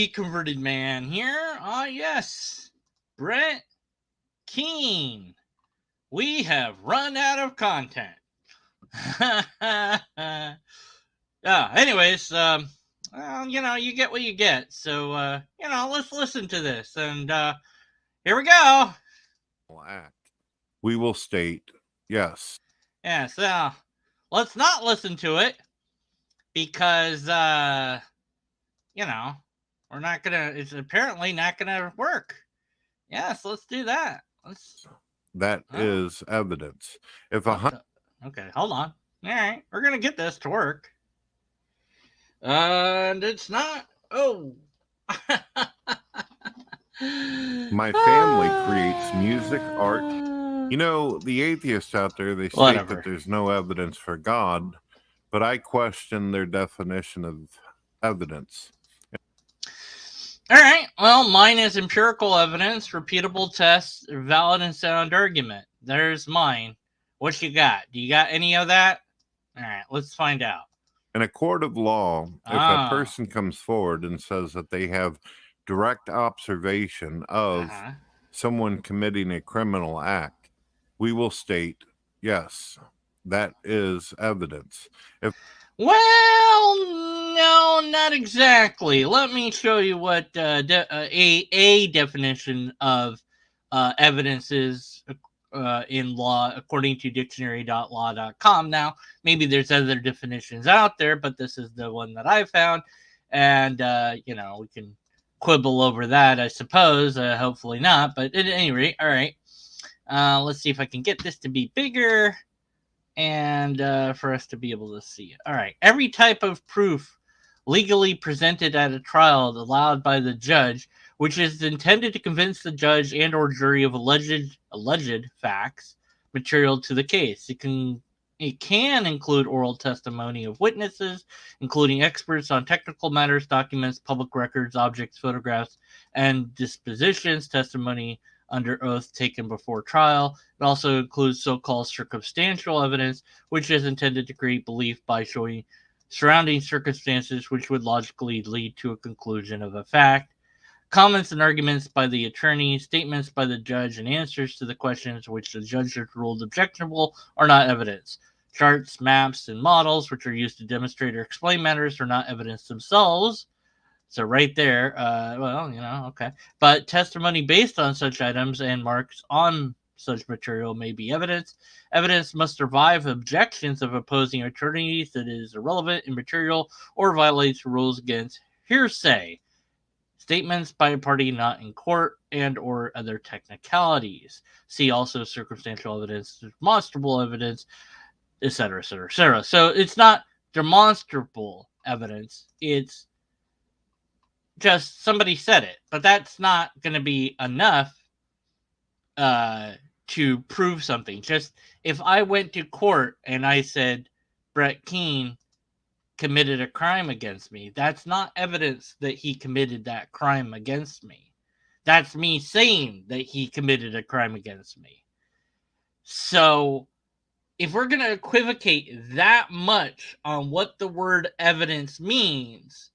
the converted man here. Yes, Brett Keane. We have run out of content. Anyways, well, you get what you get. So, let's listen to this. And here we go. Act. We will state yes. Yeah, so let's not listen to it because, we're not gonna, it's apparently not gonna work. Yes, let's do that. That is evidence. If Okay, hold on. All right, we're gonna get this to work. And it's not. Oh. my family creates music, art. The atheists out there, they state that there's no evidence for God, but I question their definition of evidence. All right. Well, mine is empirical evidence, repeatable tests, valid and sound argument. There's mine. What you got? Do you got any of that? All right. Let's find out. In a court of law, if a person comes forward and says that they have direct observation of someone committing a criminal act, we will state, yes, that is evidence. Well, no, not exactly. Let me show you what a definition of evidence is in law, according to dictionary.law.com. Now, maybe there's other definitions out there, but this is the one that I found. And, we can quibble over that, I suppose. Hopefully not. But at any rate, all right. Let's see if I can get this to be bigger and for us to be able to see it. All right. Every type of proof legally presented at a trial allowed by the judge, which is intended to convince the judge and or jury of alleged facts material to the case. It can include oral testimony of witnesses, including experts on technical matters, documents, public records, objects, photographs, and dispositions, testimony under oath taken before trial. It also includes so-called circumstantial evidence, which is intended to create belief by showing surrounding circumstances which would logically lead to a conclusion of a fact. Comments and arguments by the attorney, statements by the judge, and answers to the questions which the judge has ruled objectionable are not evidence. Charts, maps, and models which are used to demonstrate or explain matters are not evidence themselves. So right there, okay. But testimony based on such items and marks on such material may be evidence. Evidence must survive objections of opposing attorneys that is irrelevant, immaterial, or violates rules against hearsay, statements by a party not in court, and or other technicalities. See also circumstantial evidence, demonstrable evidence, etc., etc., etc. So it's not demonstrable evidence. It's just somebody said it, but that's not going to be enough to prove something. Just if I went to court and I said Brett Keane committed a crime against me, that's not evidence that he committed that crime against me. That's me saying that he committed a crime against me. So if we're going to equivocate that much on what the word evidence means,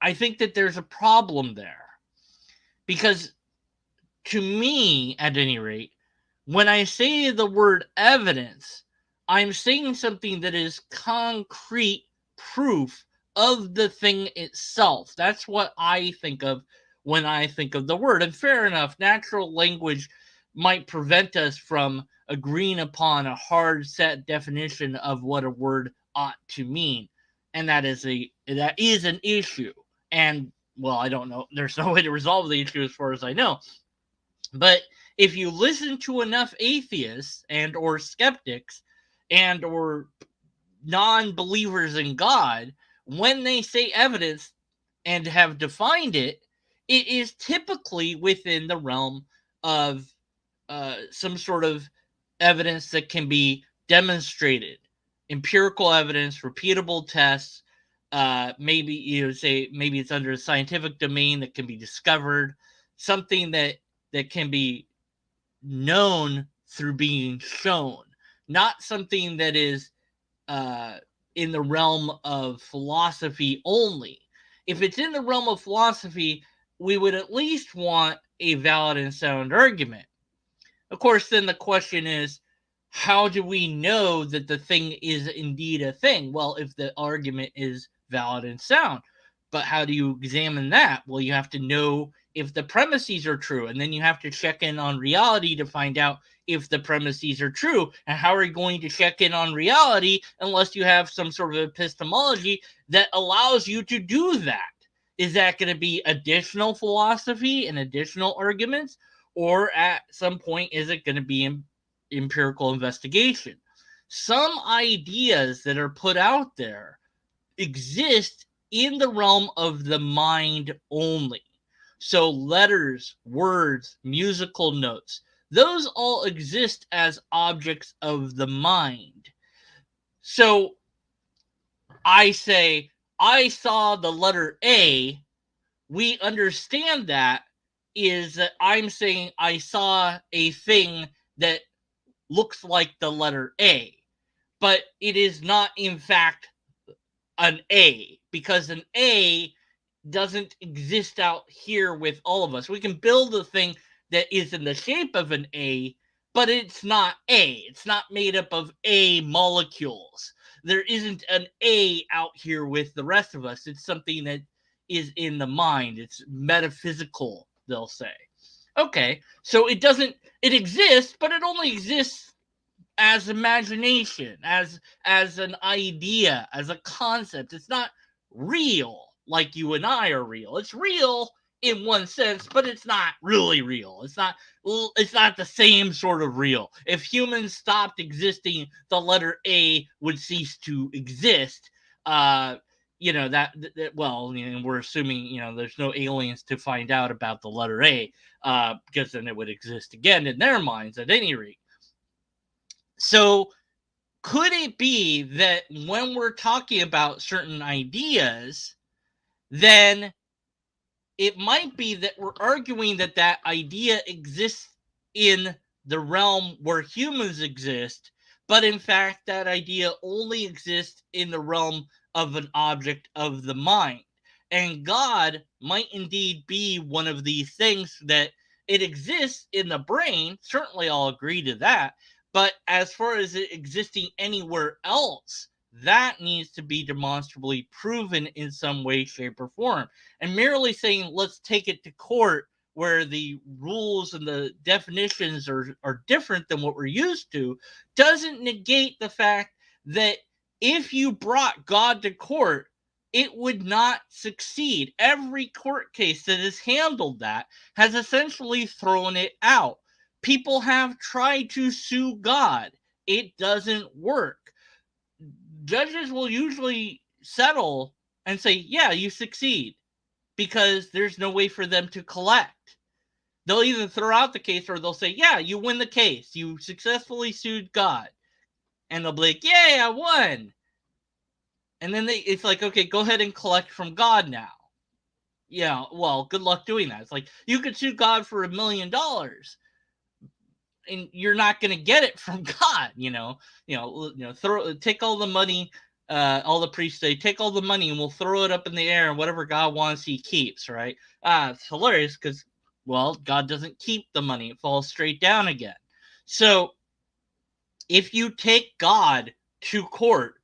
I think that there's a problem there. Because to me, at any rate, when I say the word evidence, I'm saying something that is concrete proof of the thing itself. That's what I think of when I think of the word. And fair enough, natural language might prevent us from agreeing upon a hard set definition of what a word ought to mean. And that is an issue. And, well, I don't know. There's no way to resolve the issue as far as I know. But if you listen to enough atheists and or skeptics and or non-believers in God, when they say evidence and have defined it, it is typically within the realm of some sort of evidence that can be demonstrated. Empirical evidence, repeatable tests, maybe maybe it's under a scientific domain that can be discovered, something that can be known through being shown, not something that is in the realm of philosophy only. if it's in the realm of philosophy, we would at least want a valid and sound argument. Of course, then the question is, how do we know that the thing is indeed a thing? Well, if the argument is valid and sound. But how do you examine that? Well, you have to know if the premises are true, and then you have to check in on reality to find out if the premises are true. And how are you going to check in on reality unless you have some sort of epistemology that allows you to do that? Is that going to be additional philosophy and additional arguments? Or at some point, is it going to be empirical investigation? Some ideas that are put out there exist in the realm of the mind only. So letters, words, musical notes, those all exist as objects of the mind. So I say, I saw the letter A. We understand that is that I'm saying I saw a thing that looks like the letter A, but it is not in fact an A, because an A doesn't exist out here with all of us. We can build a thing that is in the shape of an A, but it's not A. It's not made up of A molecules. There isn't an A out here with the rest of us. It's something that is in the mind. It's metaphysical, they'll say. Okay, so it exists, but it only exists as imagination, as an idea, as a concept. It's not real like you and I are real. It's real in one sense, but it's not really real. It's not the same sort of real. If humans stopped existing, the letter A would cease to exist. Well, we're assuming, there's no aliens to find out about the letter A, because then it would exist again in their minds at any rate. So could it be that when we're talking about certain ideas, then it might be that we're arguing that that idea exists in the realm where humans exist, but in fact that idea only exists in the realm of an object of the mind. And God might indeed be one of these things, that it exists in the brain. Certainly I'll agree to that. But as far as it existing anywhere else, that needs to be demonstrably proven in some way, shape, or form. And merely saying, let's take it to court, where the rules and the definitions are different than what we're used to, doesn't negate the fact that if you brought God to court, it would not succeed. Every court case that has handled that has essentially thrown it out. People have tried to sue God. It doesn't work. Judges will usually settle and say, yeah, you succeed, because there's no way for them to collect. They'll either throw out the case, or they'll say, yeah, you win the case. You successfully sued God. And they'll be like, yay, I won. And then it's like, okay, go ahead and collect from God now. Yeah, well, good luck doing that. It's like, you could sue God for $1 million, and you're not going to get it from God. Take all the money. All the priests say, take all the money and we'll throw it up in the air, and whatever God wants, he keeps, right? It's hilarious because, well, God doesn't keep the money. It falls straight down again. So if you take God to court,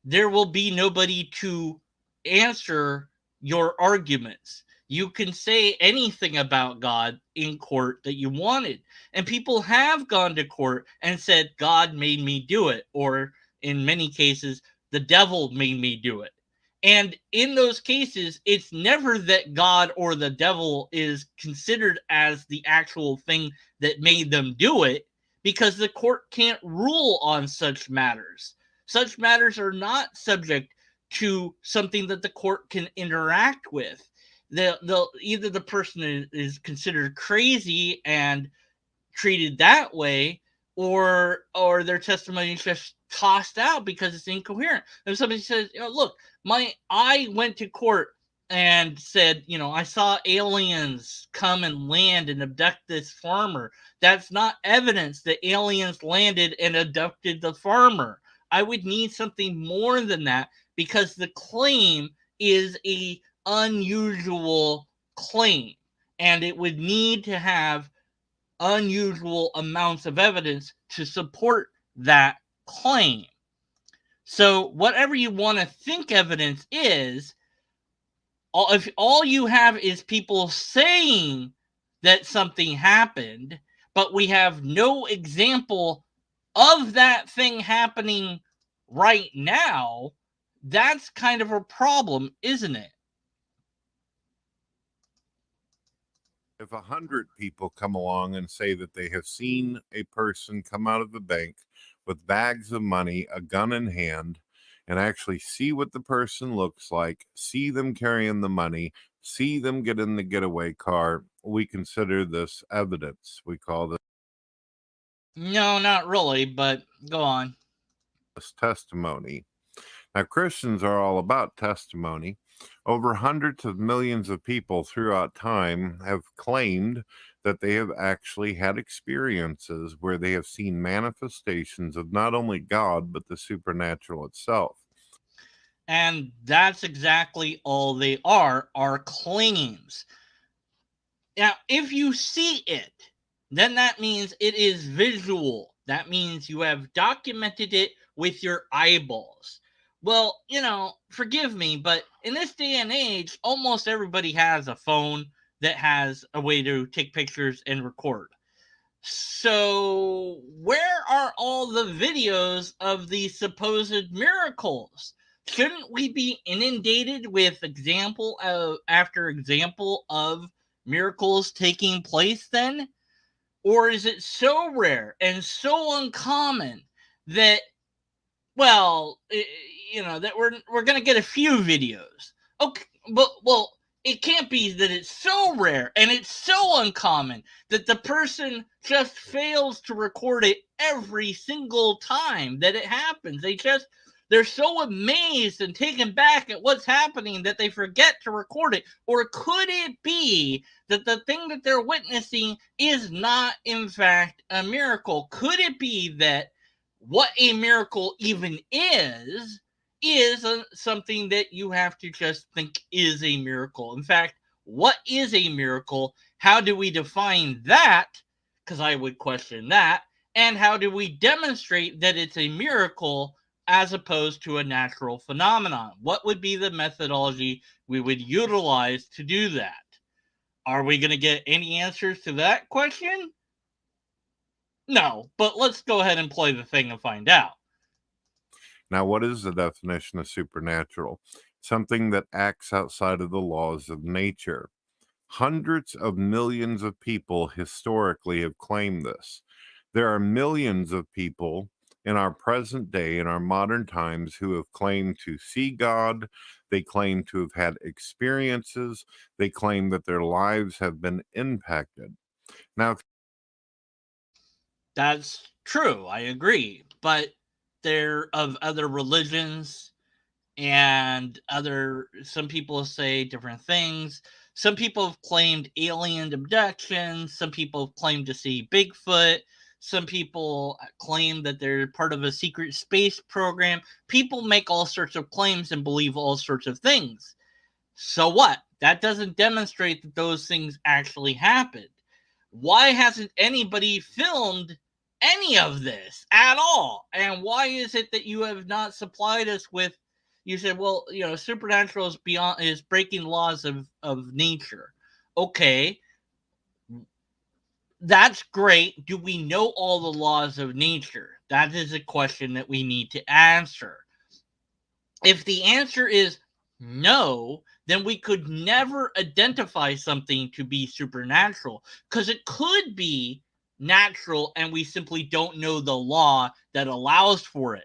there will be nobody to answer your arguments. You can say anything about God in court that you wanted. And people have gone to court and said, God made me do it. Or in many cases, the devil made me do it. And in those cases, it's never that God or the devil is considered as the actual thing that made them do it, because the court can't rule on such matters. Such matters are not subject to something that the court can interact with. Either the person is considered crazy and treated that way, or their testimony is just tossed out because it's incoherent. If somebody says, look, I went to court and said, I saw aliens come and land and abduct this farmer. That's not evidence that aliens landed and abducted the farmer. I would need something more than that, because the claim is a unusual claim, and it would need to have unusual amounts of evidence to support that claim. So, whatever you want to think evidence is, if all you have is people saying that something happened, but we have no example of that thing happening right now, that's kind of a problem, isn't it? If 100 people come along and say that they have seen a person come out of the bank with bags of money, a gun in hand, and actually see what the person looks like, see them carrying the money, see them get in the getaway car, we consider this evidence. We call this No, not really, but go on. testimony. Now, Christians are all about testimony. Over hundreds of millions of people throughout time have claimed that they have actually had experiences where they have seen manifestations of not only God, but the supernatural itself. And that's exactly all they are claims. Now, if you see it, then that means it is visual. That means you have documented it with your eyeballs. Well, forgive me, but in this day and age, almost everybody has a phone that has a way to take pictures and record. So, where are all the videos of the supposed miracles? Shouldn't we be inundated with example after example of miracles taking place then? Or is it so rare and so uncommon that, well, that we're going to get a few videos? Okay, but well, it can't be that it's so rare and it's so uncommon that the person just fails to record it every single time that it happens. They're so amazed and taken back at what's happening that they forget to record it. Or could it be that the thing that they're witnessing is not, in fact, a miracle? Could it be that what a miracle even is something that you have to just think is a miracle? In fact, what is a miracle? How do we define that? Because I would question that. And how do we demonstrate that it's a miracle as opposed to a natural phenomenon? What would be the methodology we would utilize to do that? Are we going to get any answers to that question? No, but let's go ahead and play the thing and find out. Now, what is the definition of supernatural? Something that acts outside of the laws of nature. Hundreds of millions of people historically have claimed this. There are millions of people in our present day, in our modern times, who have claimed to see God. They claim to have had experiences. They claim that their lives have been impacted. Now, that's true. I agree. But they're of other religions, and some people say different things. Some people have claimed alien abductions. Some people have claimed to see Bigfoot. Some people claim that they're part of a secret space program. People make all sorts of claims and believe all sorts of things. So what? That doesn't demonstrate that those things actually happened. Why hasn't anybody filmed any of this at all? And why is it that you have not supplied us with? You said, well, supernatural is breaking laws of nature. Okay, that's great. Do we know all the laws of nature? That is a question that we need to answer. If the answer is no, then we could never identify something to be supernatural, because it could be natural and we simply don't know the law that allows for it.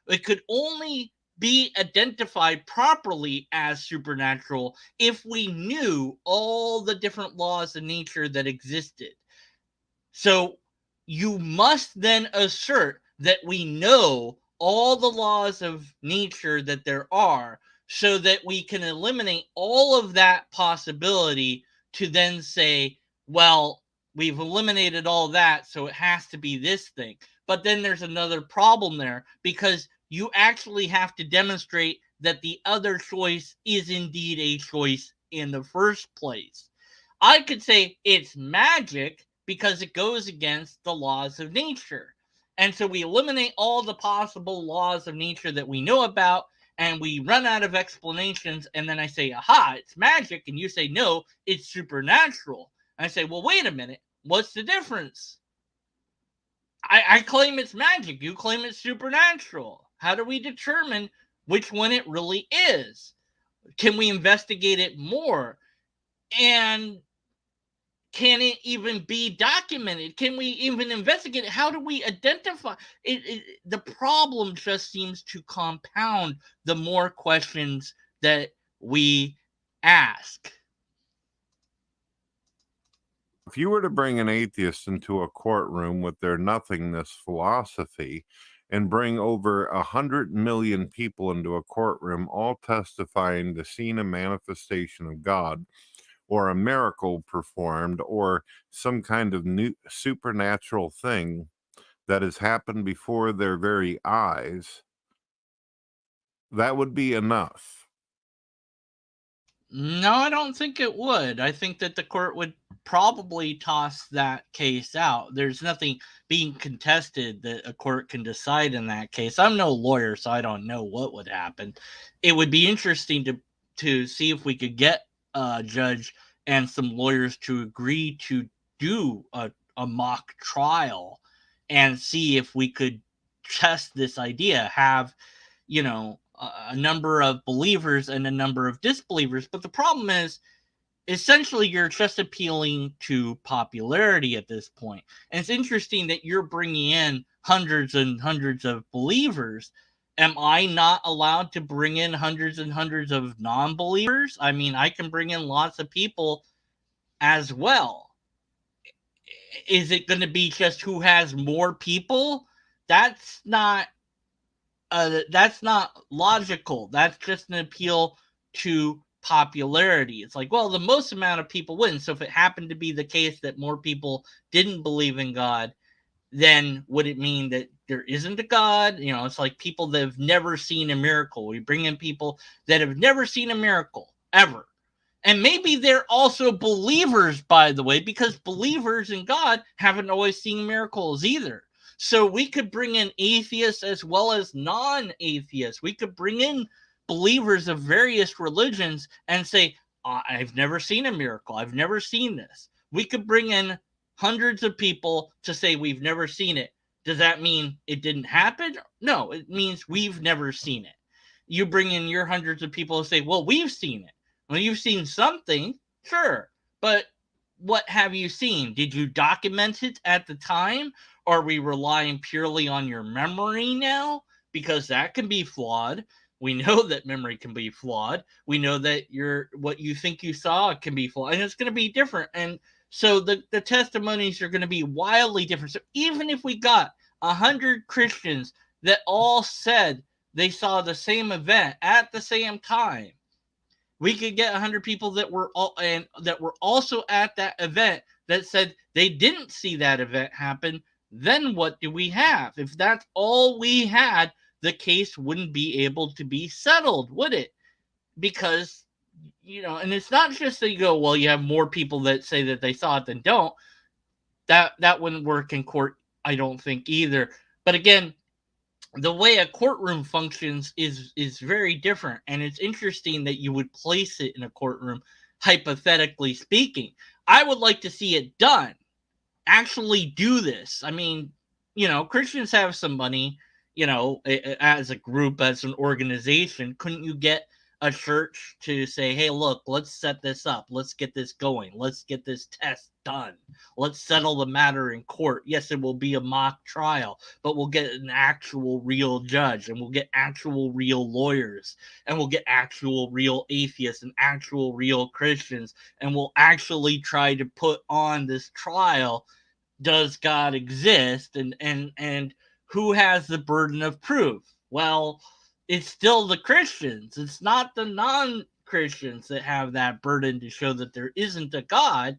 It could only be identified properly as supernatural if we knew all the different laws of nature that existed. So you must then assert that we know all the laws of nature that there are, so that we can eliminate all of that possibility to then say, well, we've eliminated all that, so it has to be this thing. But then there's another problem there, because you actually have to demonstrate that the other choice is indeed a choice in the first place. I could say it's magic because it goes against the laws of nature. And so we eliminate all the possible laws of nature that we know about, and we run out of explanations. And then I say, aha, it's magic. And you say, no, it's supernatural. And I say, well, wait a minute. What's the difference? I claim it's magic. You claim it's supernatural. How do we determine which one it really is? Can we investigate it more? And can it even be documented? Can we even investigate it? How do we identify it? The problem just seems to compound the more questions that we ask. If you were to bring an atheist into a courtroom with their nothingness philosophy and bring over 100 million people into a courtroom, all testifying to seeing a manifestation of God or a miracle performed or some kind of new supernatural thing that has happened before their very eyes, that would be enough. No, I don't think it would. I think that the court would probably toss that case out. There's nothing being contested that a court can decide in that case. I'm no lawyer, so I don't know what would happen. It would be interesting to see if we could get a judge and some lawyers to agree to do a mock trial and see if we could test this idea, have, you know, a number of believers and a number of disbelievers. But the problem is, essentially, you're just appealing to popularity at this point. And it's interesting that you're bringing in hundreds and hundreds of believers. Am I not allowed to bring in hundreds and hundreds of non believers? I mean, I can bring in lots of people as well. Is it going to be just who has more people? That's not that's not logical. That's just an appeal to popularity. It's like, well, the most amount of people wins. So if it happened to be the case that more people didn't believe in God, then would it mean that there isn't a God? You know, it's like people that have never seen a miracle. We bring in people that have never seen a miracle ever. And maybe they're also believers, by the way, because believers in God haven't always seen miracles either. So we could bring in atheists as well as non-atheists. We could bring in believers of various religions and say, I've never seen a miracle. I've never seen this. We could bring in hundreds of people to say we've never seen it. Does that mean it didn't happen? No, it means we've never seen it. You bring in your hundreds of people and say, well, we've seen it. Well, you've seen something, sure, but what have you seen? Did you document it at the time? Are we relying purely on your memory now? Because that can be flawed. We know that memory can be flawed. We know that what you think you saw can be flawed, and it's going to be different. And so the testimonies are going to be wildly different. So even if we got 100 Christians that all said they saw the same event at the same time, we could get 100 people that were also at that event that said they didn't see that event happen. Then what do we have? If that's all we had, the case wouldn't be able to be settled, would it? Because, you know, and it's not just that you go, well, you have more people that say that they saw it than don't. That wouldn't work in court, I don't think either. But again, the way a courtroom functions is very different, and it's interesting that you would place it in a courtroom, hypothetically speaking. I would like to see it done. Actually do this. I mean, you know, Christians have some money, you know, as a group, as an organization. Couldn't you get a church to say, hey, look, let's set this up. Let's get this going. Let's get this test done. Let's settle the matter in court. Yes, it will be a mock trial, but we'll get an actual real judge, and we'll get actual real lawyers, and we'll get actual real atheists and actual real Christians, and we'll actually try to put on this trial. Does God exist? And who has the burden of proof? Well, it's still the Christians. It's not the non-Christians that have that burden to show that there isn't a God.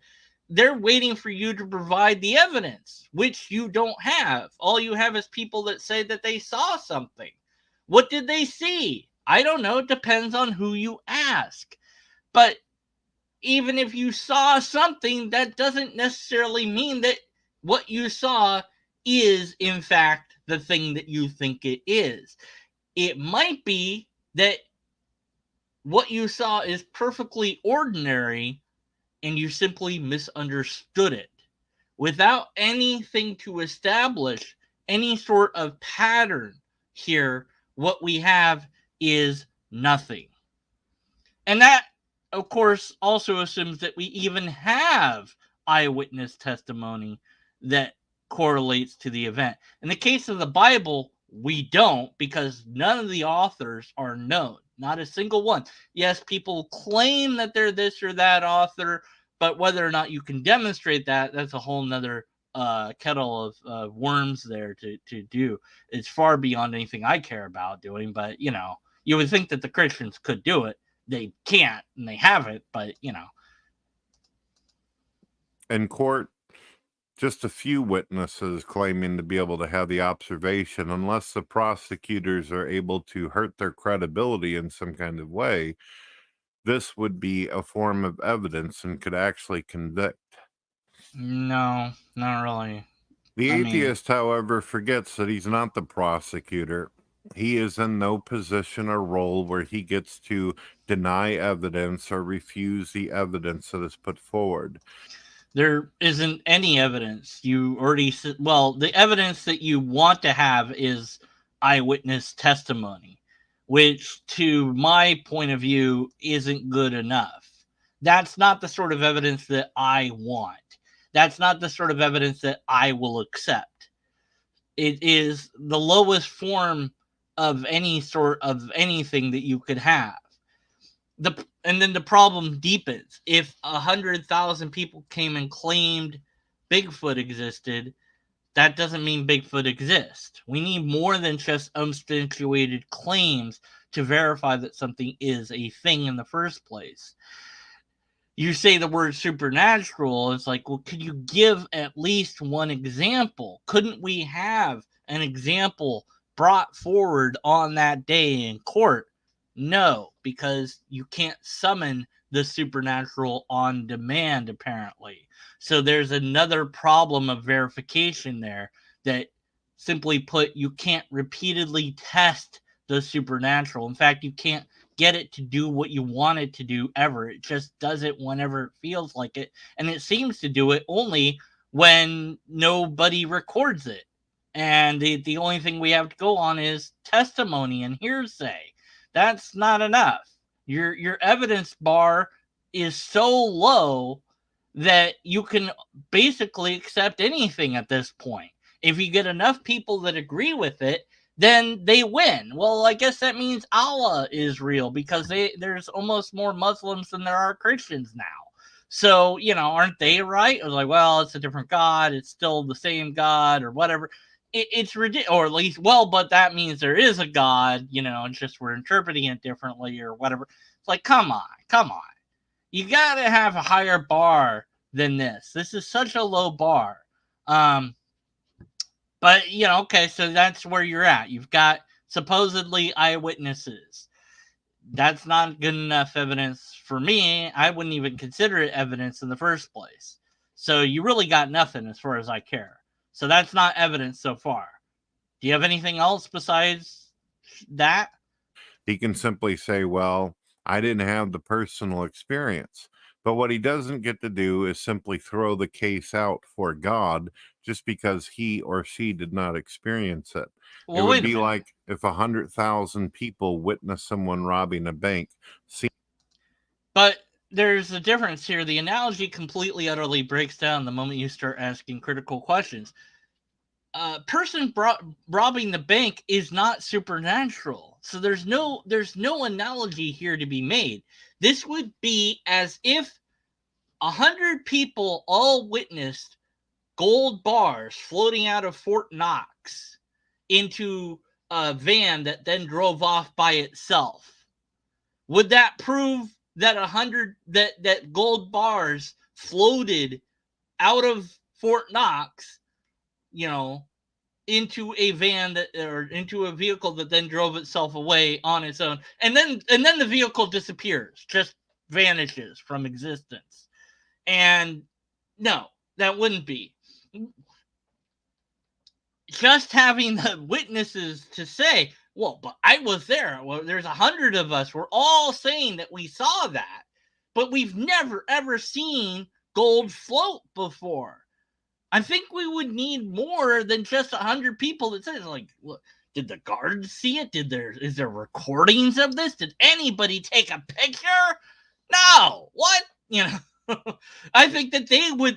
They're waiting for you to provide the evidence, which you don't have. All you have is people that say that they saw something. What did they see? I don't know. It depends on who you ask. But even if you saw something, that doesn't necessarily mean that what you saw is, in fact, the thing that you think it is. It might be that what you saw is perfectly ordinary and you simply misunderstood it. Without anything to establish any sort of pattern here, what we have is nothing. And that, of course, also assumes that we even have eyewitness testimony that correlates to the event. In the case of the Bible, we don't, because none of the authors are known. Not a single one. Yes, people claim that they're this or that author, but whether or not you can demonstrate that, that's a whole nother kettle of worms there to do. It's far beyond anything I care about doing, but, you would think that the Christians could do it. They can't, and they haven't, but, In court, just a few witnesses claiming to be able to have the observation, unless the prosecutors are able to hurt their credibility in some kind of way, this would be a form of evidence and could actually convict. No, not really. The atheist, however, forgets that he's not the prosecutor. He is in no position or role where he gets to deny evidence or refuse the evidence that is put forward. There isn't any evidence. You already the evidence that you want to have is eyewitness testimony, which to my point of view isn't good enough. That's not the sort of evidence that I want. That's not the sort of evidence that I will accept. It is the lowest form of any sort of anything that you could have. And then the problem deepens. If 100,000 people came and claimed Bigfoot existed, that doesn't mean Bigfoot exists. We need more than just unsubstantiated claims to verify that something is a thing in the first place. You say the word supernatural, it's like, well, could you give at least one example? Couldn't we have an example brought forward on that day in court? No, because you can't summon the supernatural on demand, apparently. So there's another problem of verification there that, simply put, you can't repeatedly test the supernatural. In fact, you can't get it to do what you want it to do ever. It just does it whenever it feels like it. And it seems to do it only when nobody records it. And the only thing we have to go on is testimony and hearsay. That's not enough. Your evidence bar is so low that you can basically accept anything at this point. If you get enough people that agree with it, then they win. Well, I guess that means Allah is real, because there's almost more Muslims than there are Christians now. So, aren't they right? It was like, well, it's a different God. It's still the same God or whatever. It's ridiculous, or at least, but that means there is a God, it's just we're interpreting it differently or whatever. It's like, come on. You got to have a higher bar than this. This is such a low bar. But, okay, so that's where you're at. You've got supposedly eyewitnesses. That's not good enough evidence for me. I wouldn't even consider it evidence in the first place. So you really got nothing as far as I care. So that's not evidence so far. Do you have anything else besides that? He can simply say, well, I didn't have the personal experience. But what he doesn't get to do is simply throw the case out for God just because he or she did not experience it. Well, it would be like if 100,000 people witness someone robbing a bank. But there's a difference here. The analogy completely, utterly breaks down the moment you start asking critical questions. A person robbing the bank is not supernatural. So there's no analogy here to be made. This would be as if 100 people all witnessed gold bars floating out of Fort Knox into a van that then drove off by itself. Would that prove that 100 that gold bars floated out of Fort Knox, into a van that, or into a vehicle that then drove itself away on its own, and then the vehicle disappears, just vanishes from existence. And no, that wouldn't be. Just having the witnesses to say, well, but I was there. Well, there's 100 of us. We're all saying that we saw that, but we've never ever seen gold float before. I think we would need more than just 100 people that says, like, look, did the guards see it? Is there recordings of this? Did anybody take a picture? No. What? You know, I think that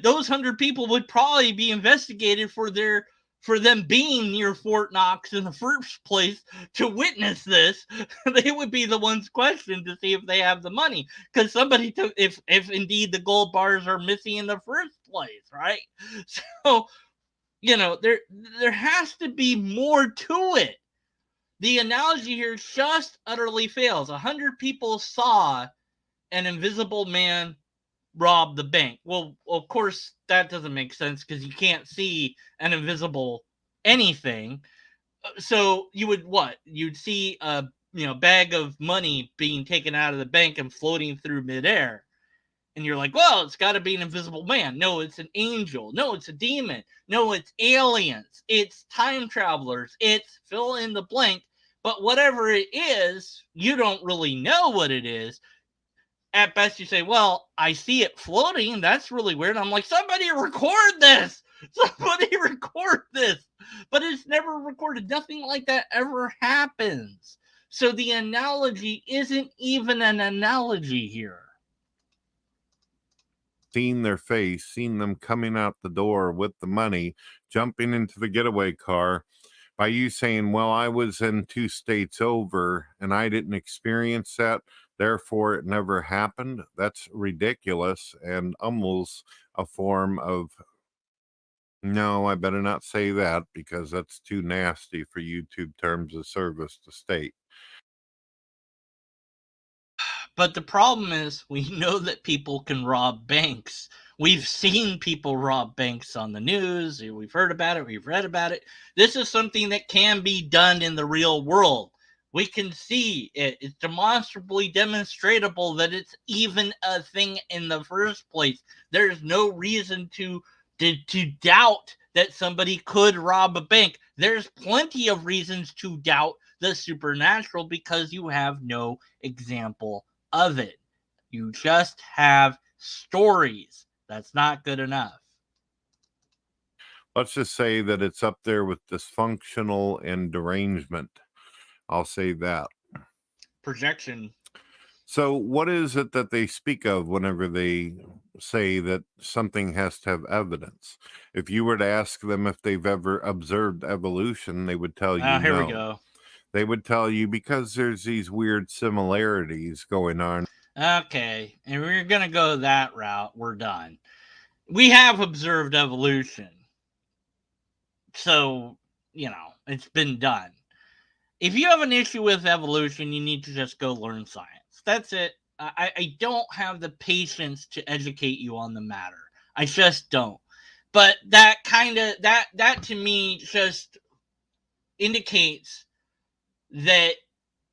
those 100 people would probably be investigated for them being near Fort Knox in the first place to witness this. They would be the ones questioned to see if they have the money, because somebody took, if indeed the gold bars are missing in the first place, right? So, there has to be more to it. The analogy here just utterly fails. 100 people saw an invisible man rob the bank. Well, of course, that doesn't make sense because you can't see an invisible anything. So you would what? You'd see a bag of money being taken out of the bank and floating through midair. And you're like, well, it's got to be an invisible man. No, it's an angel. No, it's a demon. No, it's aliens. It's time travelers. It's fill in the blank. But whatever it is, you don't really know what it is. At best, you say, well, I see it floating. That's really weird. I'm like, somebody record this. Somebody record this. But it's never recorded. Nothing like that ever happens. So the analogy isn't even an analogy here. Seen their face, seen them coming out the door with the money, jumping into the getaway car. By you saying, well, I was in 2 states over and I didn't experience that, therefore it never happened, that's ridiculous and almost a form of, no, I better not say that because that's too nasty for YouTube terms of service to state. But the problem is, we know that people can rob banks. We've seen people rob banks on the news. We've heard about it. We've read about it. This is something that can be done in the real world. We can see it. It's demonstrably demonstratable that it's even a thing in the first place. There's no reason to doubt that somebody could rob a bank. There's plenty of reasons to doubt the supernatural because you have no example of it. You just have stories. That's not good enough. Let's just say that it's up there with dysfunctional and derangement. I'll say that. Projection. So, what is it that they speak of whenever they say that something has to have evidence? If you were to ask them if they've ever observed evolution, they would tell you no. Here we go. They would tell you because there's these weird similarities going on. Okay, and we're going to go that route. We're done. We have observed evolution. So, it's been done. If you have an issue with evolution, you need to just go learn science. That's it. I don't have the patience to educate you on the matter. I just don't. But that to me just indicates that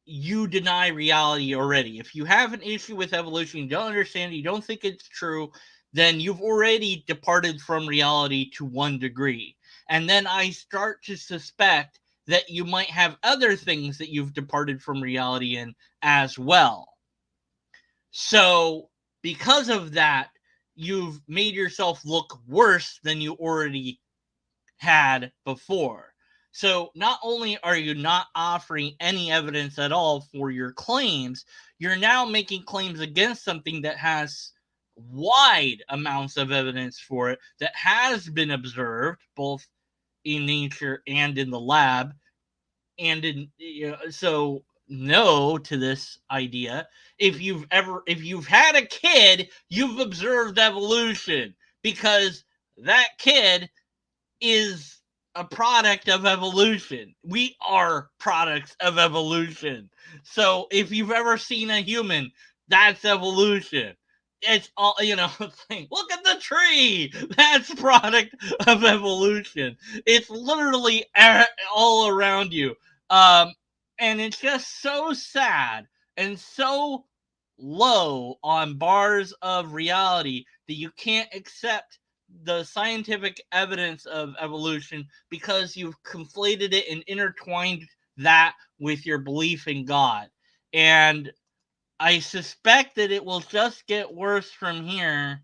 you deny reality already. If you have an issue with evolution, you don't understand it, you don't think it's true, then you've already departed from reality to one degree. And then I start to suspect that you might have other things that you've departed from reality in as well. So, because of that, you've made yourself look worse than you already had before. So, not only are you not offering any evidence at all for your claims, you're now making claims against something that has wide amounts of evidence for it, that has been observed both in nature and in the lab. And so no to this idea. If you've had a kid, you've observed evolution, because that kid is a product of evolution. We are products of evolution. So if you've ever seen a human, that's evolution. it's all, look at the tree. That's product of evolution. It's literally all around you. And it's just so sad and so low on bars of reality that you can't accept the scientific evidence of evolution because you've conflated it and intertwined that with your belief in God. And I suspect that it will just get worse from here.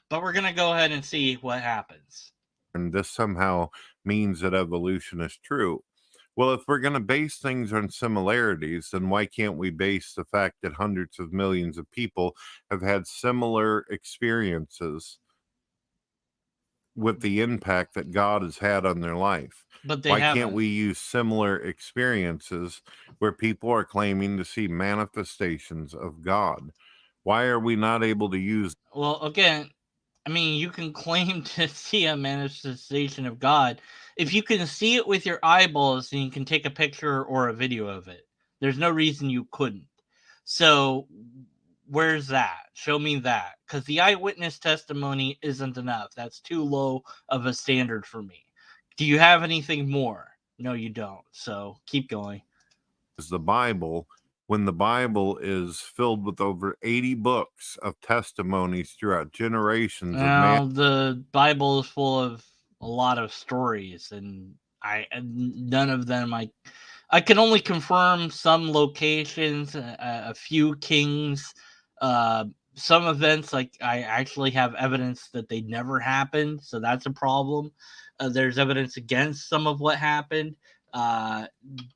But we're going to go ahead and see what happens. And this somehow means that evolution is true. Well, if we're going to base things on similarities, then why can't we base the fact that hundreds of millions of people have had similar experiences with the impact that God has had on their life? But they why haven't. Can't we use similar experiences where people are claiming to see manifestations of God? Why are we not able to use? Well, again, I mean, you can claim to see a manifestation of God if you can see it with your eyeballs and you can take a picture or a video of it. There's no reason you couldn't. So, where's that? Show me that. Because the eyewitness testimony isn't enough. That's too low of a standard for me. Do you have anything more? No, you don't. So, keep going. The Bible, when the Bible is filled with over 80 books of testimonies throughout generations of man. The Bible is full of a lot of stories, and none of them I can only confirm some locations, a few kings, some events. Like I actually have evidence that they never happened, so that's a problem. There's evidence against some of what happened.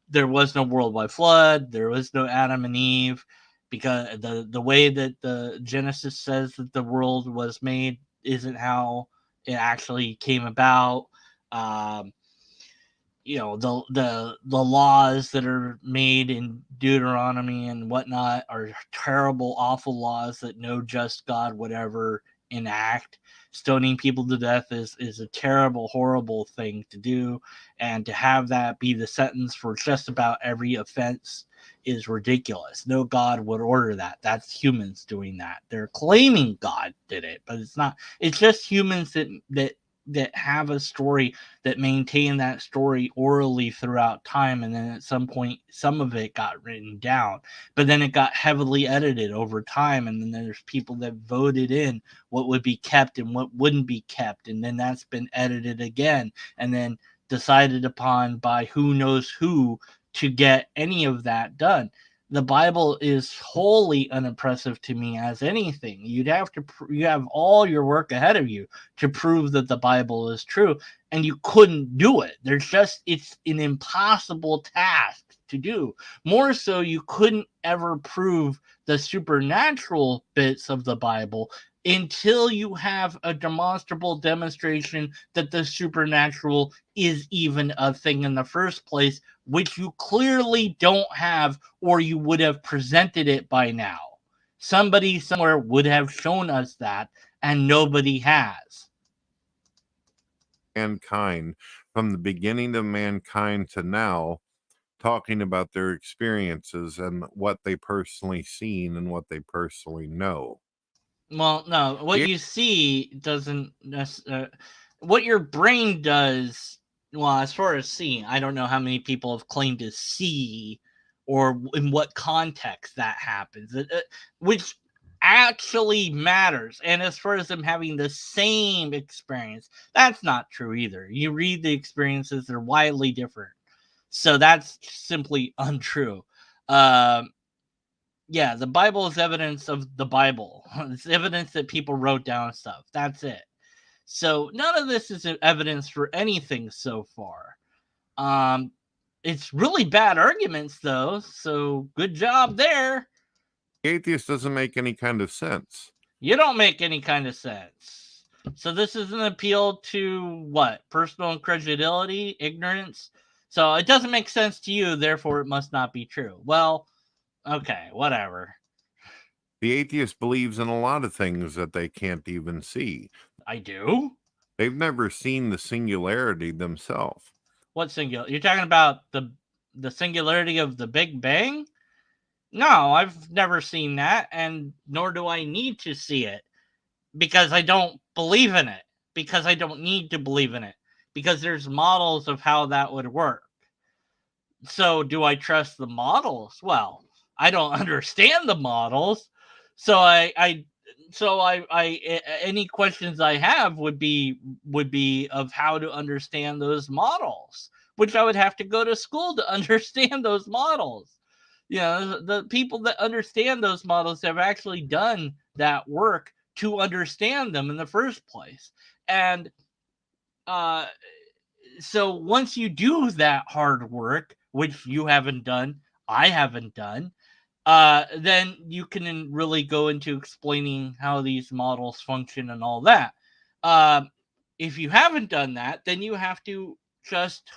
There was no worldwide flood. There was no Adam and Eve, because the way that the Genesis says that the world was made isn't how it actually came about. Um, the laws that are made in Deuteronomy and whatnot are terrible, awful laws that no just God would ever enact. Stoning people to death is a terrible, horrible thing to do, and to have that be the sentence for just about every offense is ridiculous. No God would order that. That's humans doing that. They're claiming God did it, but it's not. It's just humans that have a story, that maintain that story orally throughout time, and then at some point some of it got written down, but then it got heavily edited over time, and then there's people that voted in what would be kept and what wouldn't be kept, and then that's been edited again and then decided upon by who knows who to get any of that done. The Bible is wholly unimpressive to me as anything. You have all your work ahead of you to prove that the Bible is true, and you couldn't do it. It's an impossible task to do. More so, you couldn't ever prove the supernatural bits of the Bible until you have a demonstrable demonstration that the supernatural is even a thing in the first place, which you clearly don't have, or you would have presented it by now. Somebody somewhere would have shown us that, and nobody has. Mankind, from the beginning of mankind to now, talking about their experiences and what they personally seen and what they personally know. Well, no, what you see doesn't necessarily. What your brain does, well, as far as seeing, I don't know how many people have claimed to see, or in what context that happens, which actually matters. And as far as them having the same experience, that's not true either. You read the experiences, they're widely different. So that's simply untrue. Yeah, the Bible is evidence of the Bible. It's evidence that people wrote down stuff. That's it. So none of this is evidence for anything so far. It's really bad arguments though. So good job there. The atheist doesn't make any kind of sense. You don't make any kind of sense. So this is an appeal to what? Personal incredulity, ignorance. So it doesn't make sense to you, therefore it must not be true. Well, okay, whatever. The atheist believes in a lot of things that they can't even see. I do? They've never seen the singularity themselves. What singular? You're talking about the singularity of the Big Bang? No, I've never seen that, and nor do I need to see it because I don't believe in it, because I don't need to believe in it, because there's models of how that would work. So, do I trust the models? Well, I don't understand the models, so any questions I have would be of how to understand those models, which I would have to go to school to understand those models. The people that understand those models have actually done that work to understand them in the first place. And uh, so once you do that hard work, which you haven't done, I haven't done, then you can really go into explaining how these models function and all that. Um, if you haven't done that, then you have to just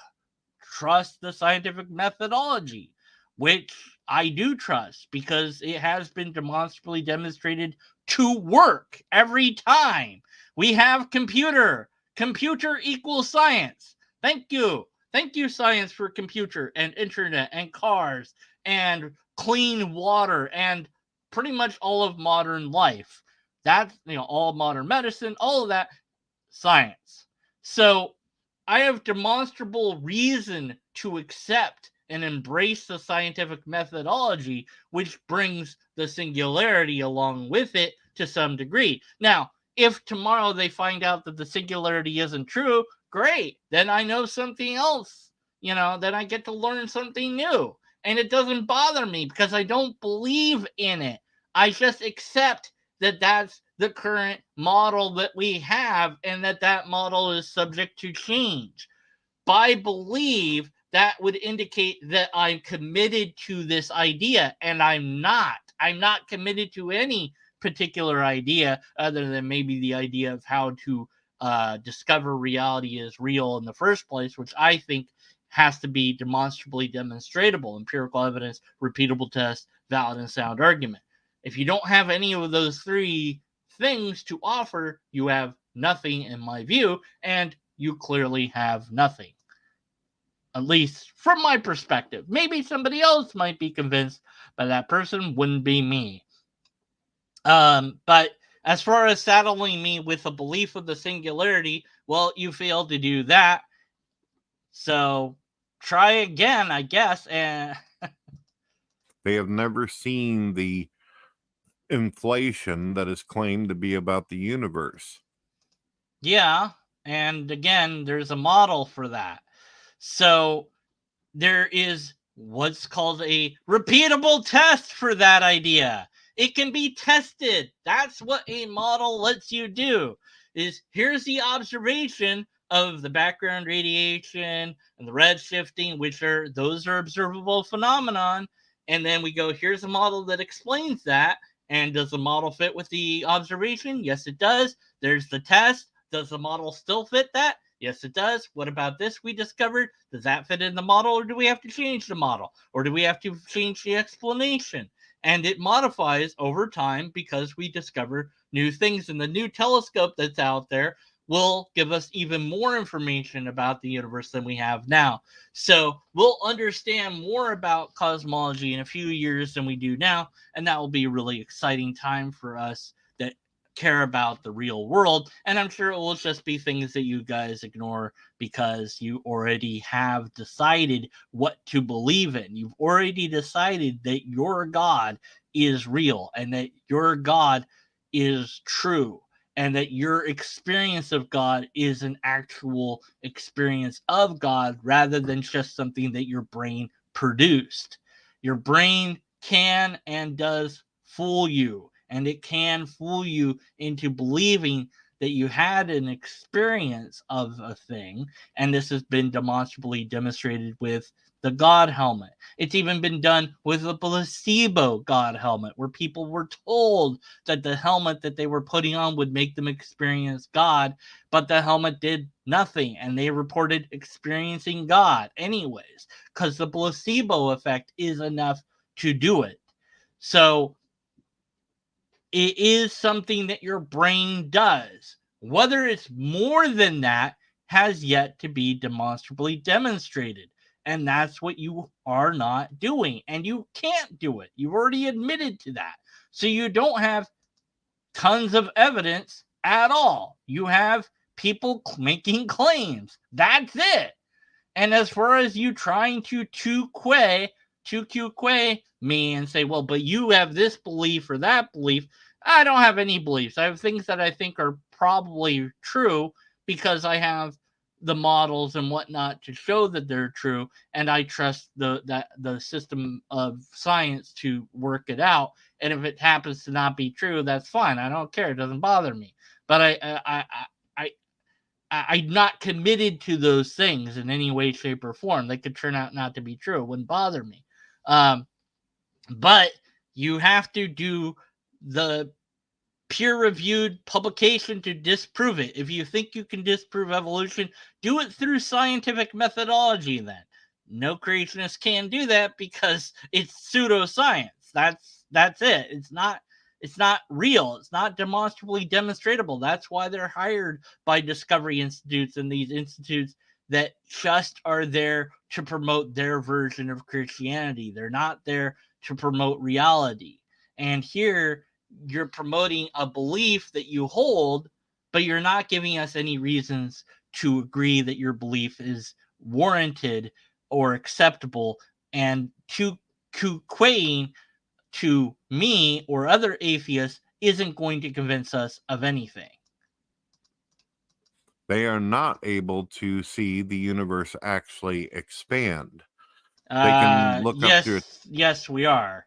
trust the scientific methodology, which I do trust because it has been demonstrably demonstrated to work every time. We have computer. Computer equals science. Thank you. Thank you, science, for computer and internet and cars and clean water and pretty much all of modern life. That's, all modern medicine, all of that, science. So I have demonstrable reason to accept and embrace the scientific methodology, which brings the singularity along with it to some degree. Now, if tomorrow they find out that the singularity isn't true, great. Then I know something else. Then I get to learn something new. And it doesn't bother me because I don't believe in it. I just accept that that's the current model that we have and that model is subject to change. By believe, that would indicate that I'm committed to this idea, and I'm not. I'm not committed to any particular idea other than maybe the idea of how to discover reality is real in the first place, which I think has to be demonstrably demonstratable, empirical evidence, repeatable test, valid and sound argument. If you don't have any of those three things to offer, you have nothing in my view, and you clearly have nothing. At least from my perspective. Maybe somebody else might be convinced, but that person wouldn't be me. But as far as saddling me with a belief of the singularity, well, you failed to do that. So try again, I guess. And they have never seen the inflation that is claimed to be about the universe. Yeah, and again, there's a model for that. So there is what's called a repeatable test for that idea. It can be tested. That's what a model lets you do. Is here's the observation of the background radiation and the red shifting, which are observable phenomenon. And then we go, here's a model that explains that. And does the model fit with the observation? Yes, it does. There's the test. Does the model still fit that? Yes, it does. What about this we discovered? Does that fit in the model, or do we have to change the model? Or do we have to change the explanation? And it modifies over time because we discover new things. And the new telescope that's out there will give us even more information about the universe than we have now. So we'll understand more about cosmology in a few years than we do now. And that will be a really exciting time for us that care about the real world. And I'm sure it will just be things that you guys ignore because you already have decided what to believe in. You've already decided that your God is real and that your God is true and that your experience of God is an actual experience of God rather than just something that your brain produced. Your brain can and does fool you, and it can fool you into believing that you had an experience of a thing, and this has been demonstrably demonstrated with the God helmet. It's even been done with the placebo God helmet, where people were told that the helmet that they were putting on would make them experience God, but the helmet did nothing, and they reported experiencing God anyways, because the placebo effect is enough to do it. So it is something that your brain does. Whether it's more than that has yet to be demonstrably demonstrated. And that's what you are not doing. And you can't do it. You've already admitted to that. So you don't have tons of evidence at all. You have people making claims. That's it. And as far as you trying to QQ me and say, well, but you have this belief or that belief, I don't have any beliefs. I have things that I think are probably true because I have the models and whatnot to show that they're true, and I trust the system of science to work it out. And if it happens to not be true, that's fine. I don't care. It doesn't bother me. But I'm not committed to those things in any way, shape, or form. They could turn out not to be true. It wouldn't bother me. But you have to do the peer-reviewed publication to disprove it. If you think you can disprove evolution, do it through scientific methodology then. No creationists can do that because it's pseudoscience. That's it. It's not real. It's not demonstrably demonstratable. That's why they're hired by discovery institutes and these institutes that just are there to promote their version of Christianity. They're not there to promote reality. And here you're promoting a belief that you hold, but you're not giving us any reasons to agree that your belief is warranted or acceptable. And QQing to me or other atheists isn't going to convince us of anything. They are not able to see the universe actually expand. They can look up to it. Yes, we are.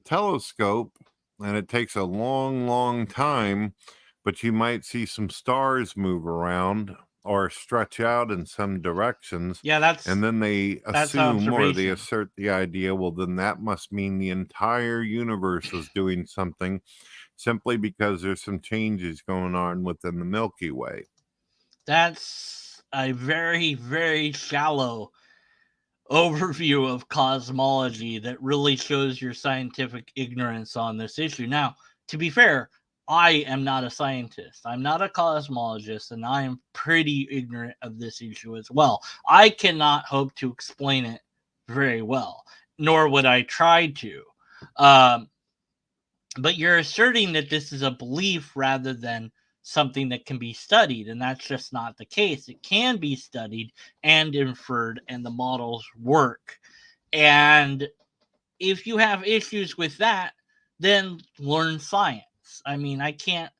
Telescope, and it takes a long time, but you might see some stars move around or stretch out in some directions. Yeah, and then they assume or they assert the idea, well, then that must mean the entire universe is doing something simply because there's some changes going on within the Milky Way. That's a very, very shallow overview of cosmology that really shows your scientific ignorance on this issue. Now, to be fair, I am not a scientist. I'm not a cosmologist, and I am pretty ignorant of this issue as well. I cannot hope to explain it very well, nor would I try to. But you're asserting that this is a belief rather than something that can be studied, and that's just not the case. It can be studied and inferred, and the models work. And if you have issues with that, then learn science. I mean, I can't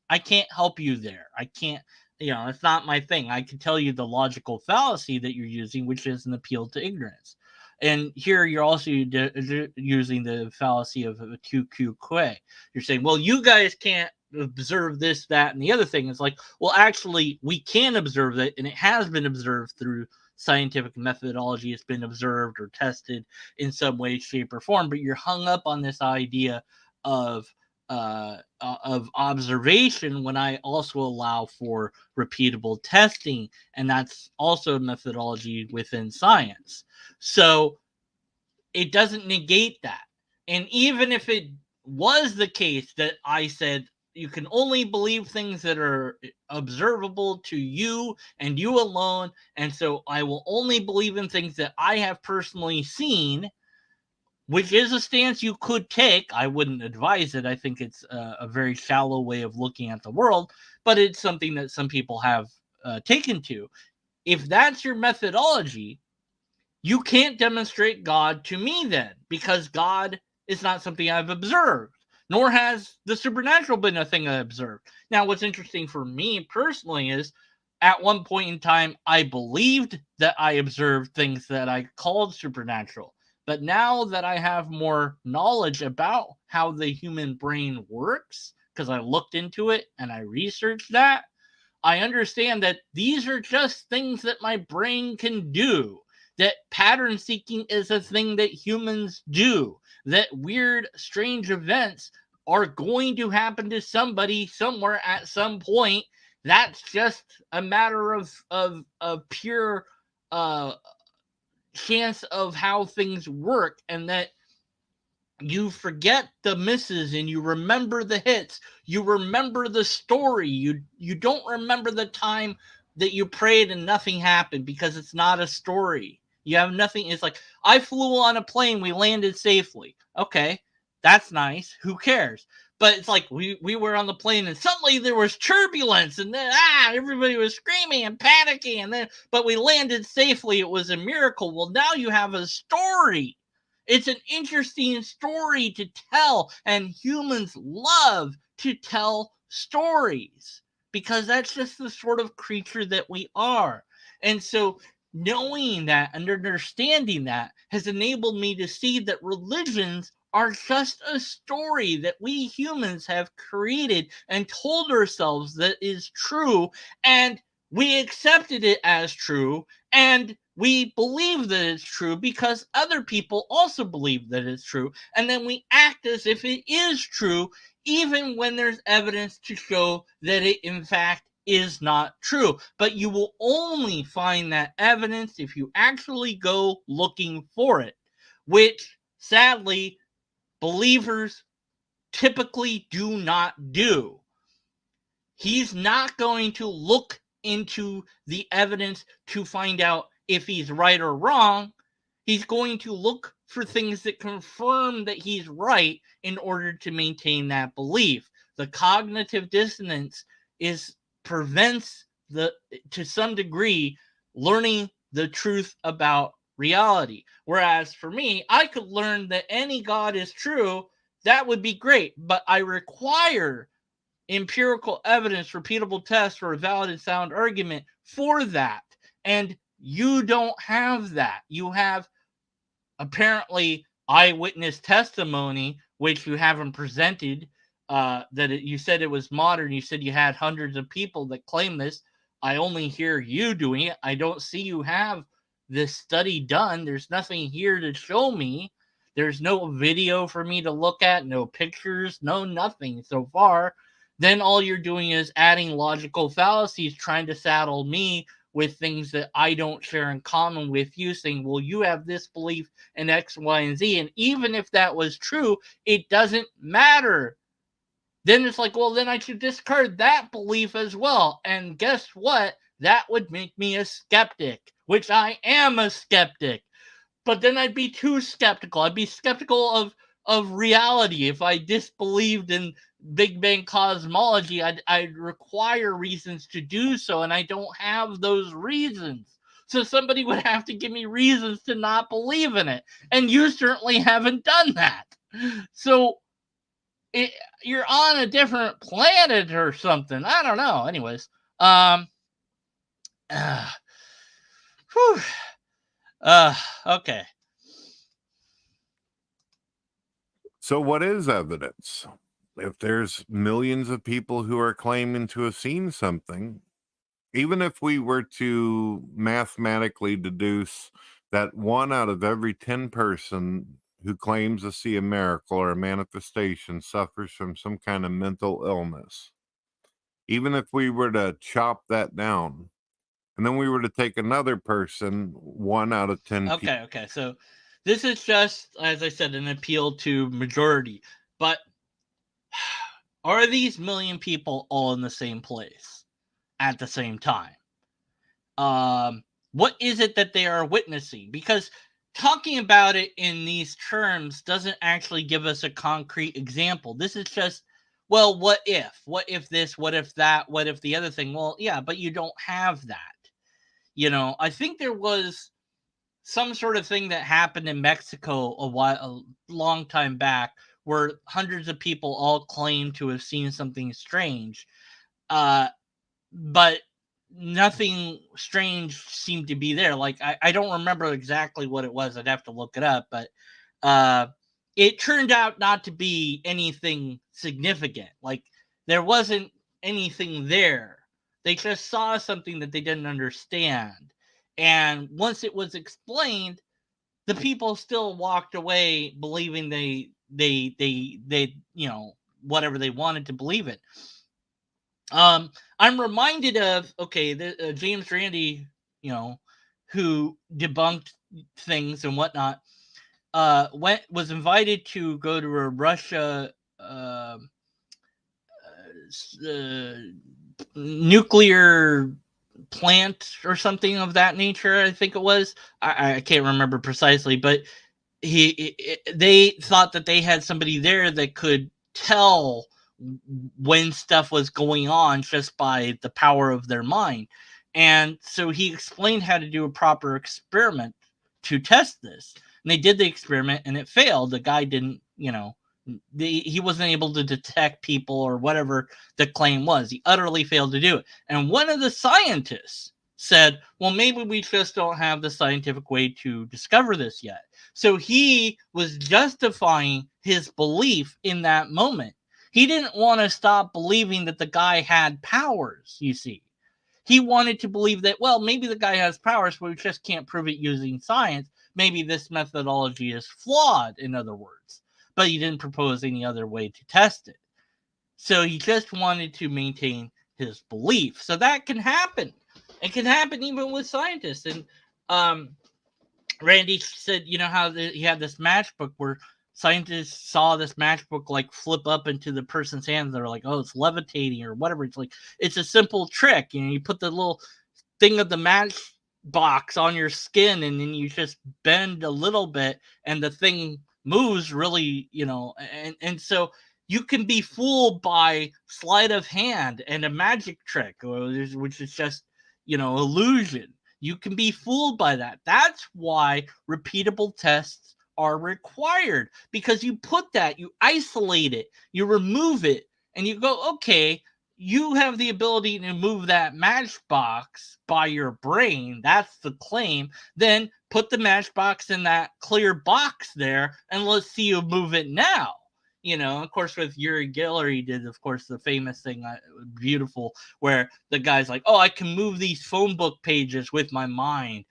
help you there. I can't, it's not my thing. I can tell you the logical fallacy that you're using, which is an appeal to ignorance. And here you're also using the fallacy of a QQ. You're saying, well, you guys can't observe this, that, and the other thing. Is like, well, actually, we can observe it, and it has been observed through scientific methodology. It's been observed or tested in some way, shape, or form. But you're hung up on this idea of observation when I also allow for repeatable testing, and that's also a methodology within science. So it doesn't negate that. And even if it was the case that I said you can only believe things that are observable to you and you alone, and so I will only believe in things that I have personally seen, which is a stance you could take. I wouldn't advise it. I think it's a very shallow way of looking at the world, but it's something that some people have taken to. If that's your methodology, you can't demonstrate God to me then, because God is not something I've observed, nor has the supernatural been a thing I observed. Now, what's interesting for me personally is at one point in time, I believed that I observed things that I called supernatural. But now that I have more knowledge about how the human brain works, because I looked into it and I researched that, I understand that these are just things that my brain can do. That pattern seeking is a thing that humans do. That weird, strange events are going to happen to somebody somewhere at some point. That's just a matter of pure chance of how things work, and that you forget the misses and you remember the hits. You remember the story. You don't remember the time that you prayed and nothing happened, because it's not a story. You have nothing. It's like, I flew on a plane, we landed safely. Okay, that's nice. Who cares? But it's like we were on the plane and suddenly there was turbulence and then everybody was screaming and panicking and then but we landed safely. It was a miracle. Well, now you have a story. It's an interesting story to tell, and humans love to tell stories because that's just the sort of creature that we are. And so knowing that and understanding that has enabled me to see that religions are just a story that we humans have created and told ourselves that is true, and we accepted it as true, and we believe that it's true because other people also believe that it's true, and then we act as if it is true even when there's evidence to show that it in fact is not true. But you will only find that evidence if you actually go looking for it, which sadly believers typically do not do. He's not going to look into the evidence to find out if he's right or wrong. He's going to look for things that confirm that he's right in order to maintain that belief. The cognitive dissonance is prevents the to some degree learning the truth about reality. Whereas for me, I could learn that any God is true. That would be great, but I require empirical evidence, repeatable tests, or a valid and sound argument for that. And you don't have that. You have apparently eyewitness testimony, which you haven't presented. You said it was modern. You said you had hundreds of people that claim this. I only hear you doing it. I don't see you have this study done. There's nothing here to show me. There's no video for me to look at, no pictures, no nothing so far. Then all you're doing is adding logical fallacies, trying to saddle me with things that I don't share in common with you, saying, well, you have this belief in X, Y, and Z. And even if that was true, it doesn't matter. Then it's like, well, then I should discard that belief as well. And guess what? That would make me a skeptic, which I am a skeptic. But then I'd be too skeptical. I'd be skeptical of reality. If I disbelieved in Big Bang cosmology, I'd require reasons to do so, and I don't have those reasons. So somebody would have to give me reasons to not believe in it. And you certainly haven't done that. So you're on a different planet or something. I don't know. Anyways, whew. Okay. So what is evidence? If there's millions of people who are claiming to have seen something, even if we were to mathematically deduce that 1 out of every 10 person who claims to see a miracle or a manifestation suffers from some kind of mental illness, even if we were to chop that down, and then we were to take another person, 1 out of 10 people. Okay. So this is just, as I said, an appeal to majority. But are these million people all in the same place at the same time? What is it that they are witnessing? Because talking about it in these terms doesn't actually give us a concrete example. This is just, well, what if? What if this? What if that? What if the other thing? Well, yeah, but you don't have that. I think there was some sort of thing that happened in Mexico a long time back, where hundreds of people all claimed to have seen something strange, but nothing strange seemed to be there. Like I don't remember exactly what it was. I'd have to look it up, but it turned out not to be anything significant. Like there wasn't anything there. They just saw something that they didn't understand. And once it was explained, the people still walked away believing they whatever they wanted to believe it. I'm reminded of James Randi, who debunked things and whatnot. Was invited to go to a Russia nuclear plant or something of that nature. I think it was. I can't remember precisely, but they thought that they had somebody there that could tell when stuff was going on just by the power of their mind. And so he explained how to do a proper experiment to test this. And they did the experiment and it failed. The guy didn't, he wasn't able to detect people or whatever the claim was. He utterly failed to do it. And one of the scientists said, well, maybe we just don't have the scientific way to discover this yet. So he was justifying his belief in that moment. He didn't want to stop believing that the guy had powers, you see. He wanted to believe that, well, maybe the guy has powers, but we just can't prove it using science. Maybe this methodology is flawed, in other words. But he didn't propose any other way to test it. So he just wanted to maintain his belief. So that can happen. It can happen even with scientists. And Randy said, how he had this matchbook where scientists saw this matchbook like flip up into the person's hands. They're like, oh, it's levitating or whatever. It's like, it's a simple trick. You put the little thing of the matchbox on your skin and then you just bend a little bit and the thing moves really, and so you can be fooled by sleight of hand and a magic trick, which is just, illusion. You can be fooled by that. That's why repeatable tests are required, because you isolate it, you remove it, and you go, okay, you have the ability to move that matchbox by your brain. That's the claim. Then put the matchbox in that clear box there and let's see you move it now. Of course, with Uri Geller, he did, of course, the famous thing, beautiful, where the guy's like, oh, I can move these phone book pages with my mind.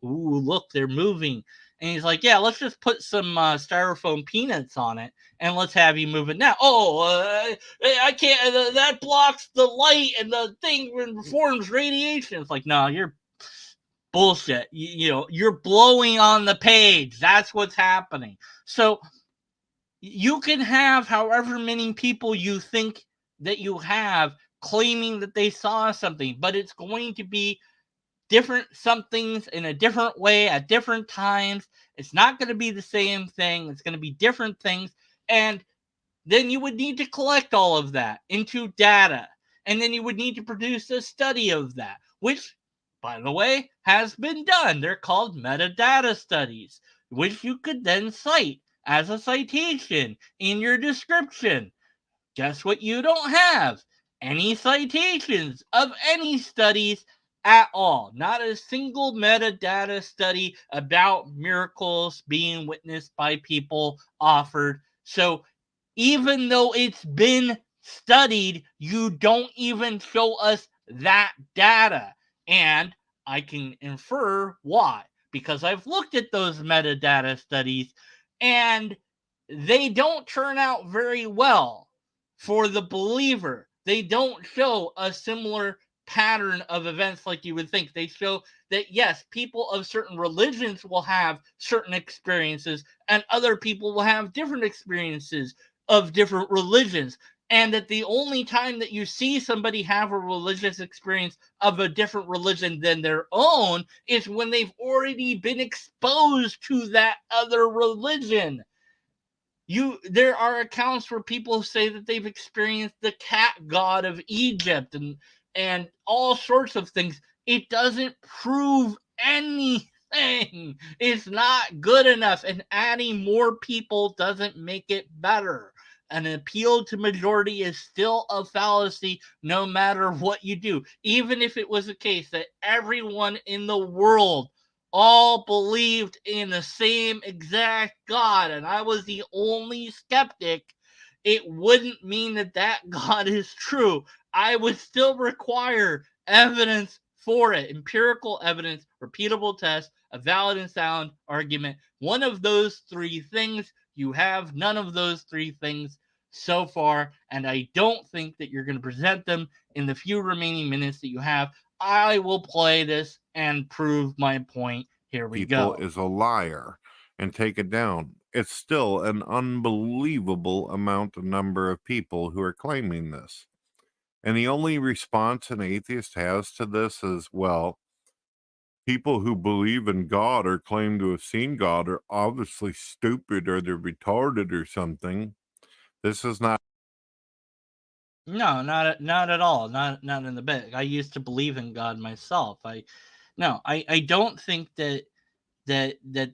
Ooh, look, they're moving. And he's like, yeah, let's just put some styrofoam peanuts on it and let's have you move it now. Oh, I can't. That blocks the light and the thing forms radiation. It's like, no, you're bullshit. You're blowing on the page. That's what's happening. So you can have however many people you think that you have claiming that they saw something, but it's going to be different somethings in a different way at different times. It's not going to be the same thing. It's going to be different things. And then you would need to collect all of that into data. And then you would need to produce a study of that, which, by the way, has been done. They're called metadata studies, which you could then cite as a citation in your description. Guess what you don't have? Any citations of any studies at all. Not a single metadata study about miracles being witnessed by people offered. So even though it's been studied, you don't even show us that data. And I can infer why. Because I've looked at those metadata studies and they don't turn out very well for the believer. They don't show a similar pattern of events like you would think. They show that, yes, people of certain religions will have certain experiences and other people will have different experiences of different religions. And that the only time that you see somebody have a religious experience of a different religion than their own is when they've already been exposed to that other religion. There are accounts where people say that they've experienced the cat god of Egypt and all sorts of things. It doesn't prove anything. It's not good enough, and adding more people doesn't make it better. An appeal to majority is still a fallacy no matter what you do. Even if it was a case that everyone in the world all believed in the same exact God and I was the only skeptic, it wouldn't mean that that God is true. I would still require evidence for it, empirical evidence, repeatable tests, a valid and sound argument. One of those three things. You have none of those three things so far, and I don't think that you're going to present them in the few remaining minutes that you have. I will play this and prove my point. Here we go. People is a liar and take it down. It's still an unbelievable number of people who are claiming this. And the only response an atheist has to this is, well, people who believe in God or claim to have seen God are obviously stupid or they're retarded or something. This is not. No, not at all. Not in the bit. I used to believe in God myself. I don't think that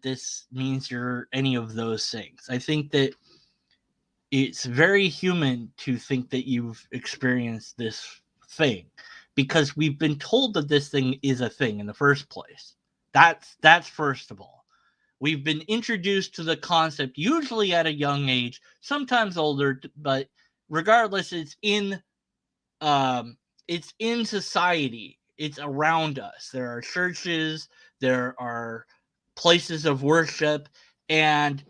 this means you're any of those things. I think that it's very human to think that you've experienced this thing because we've been told that this thing is a thing in the first place. That's first of all. We've been introduced to the concept usually at a young age, sometimes older, but regardless, it's in society. It's around us. There are churches, there are places of worship, and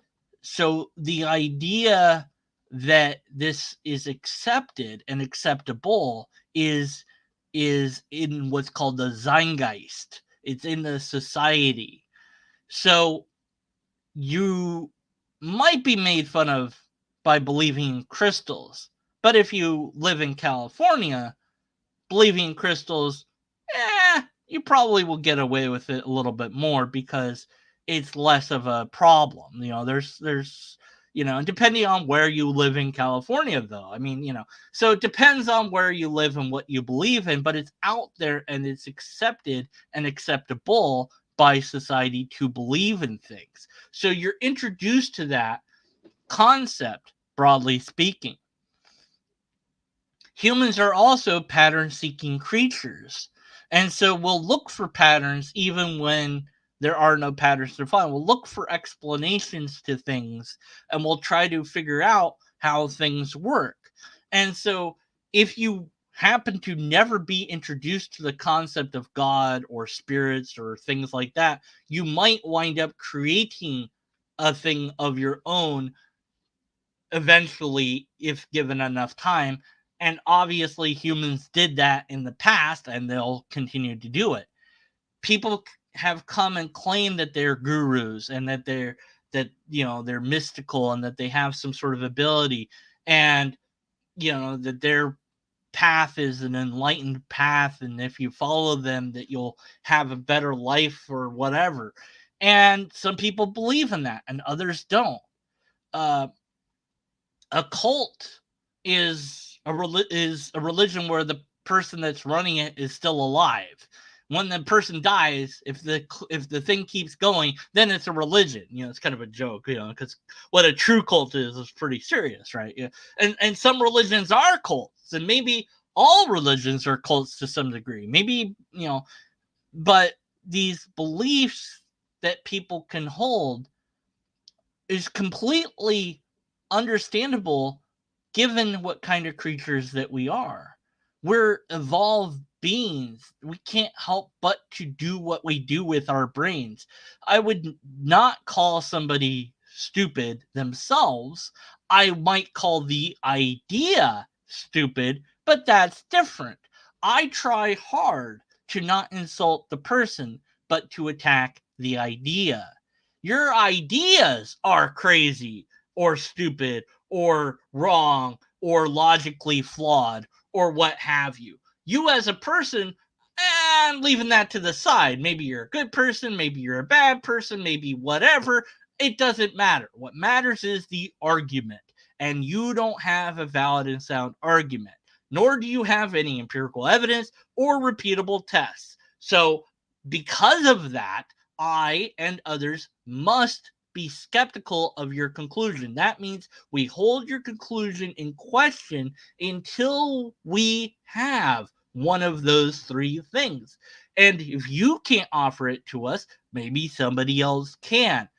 so the idea that this is accepted and acceptable is in what's called the zeitgeist. It's in the society. So you might be made fun of by believing in crystals, but if you live in California, believing in crystals, you probably will get away with it a little bit more because it's less of a problem. There's and depending on where you live in California, though, I mean, so it depends on where you live and what you believe in, but it's out there and it's accepted and acceptable by society to believe in things. So you're introduced to that concept, broadly speaking. Humans are also pattern-seeking creatures. And so we'll look for patterns even when there are no patterns to find. We'll look for explanations to things and we'll try to figure out how things work. And so if you happen to never be introduced to the concept of God or spirits or things like that, you might wind up creating a thing of your own eventually if given enough time. And obviously humans did that in the past and they'll continue to do it. People have come and claimed that they're gurus and that they're mystical and that they have some sort of ability, and that their path is an enlightened path, and if you follow them that you'll have a better life or whatever. And some people believe in that and others don't. A cult is a religion where the person that's running it is still alive. When the person dies, if the thing keeps going, then it's a religion. It's kind of a joke, because what a true cult is pretty serious, right? Yeah. And some religions are cults, and maybe all religions are cults to some degree. Maybe, but these beliefs that people can hold is completely understandable given what kind of creatures that we are. We're evolved beings. We can't help but to do what we do with our brains. I would not call somebody stupid themselves. I might call the idea stupid, but that's different. I try hard to not insult the person, but to attack the idea. Your ideas are crazy or stupid or wrong or logically flawed or what have you. You as a person, I'm leaving that to the side. Maybe you're a good person, maybe you're a bad person, maybe whatever. It doesn't matter. What matters is the argument. And you don't have a valid and sound argument, nor do you have any empirical evidence or repeatable tests. So, because of that, I and others must be skeptical of your conclusion. That means we hold your conclusion in question until we have one of those three things. And if you can't offer it to us, maybe somebody else can.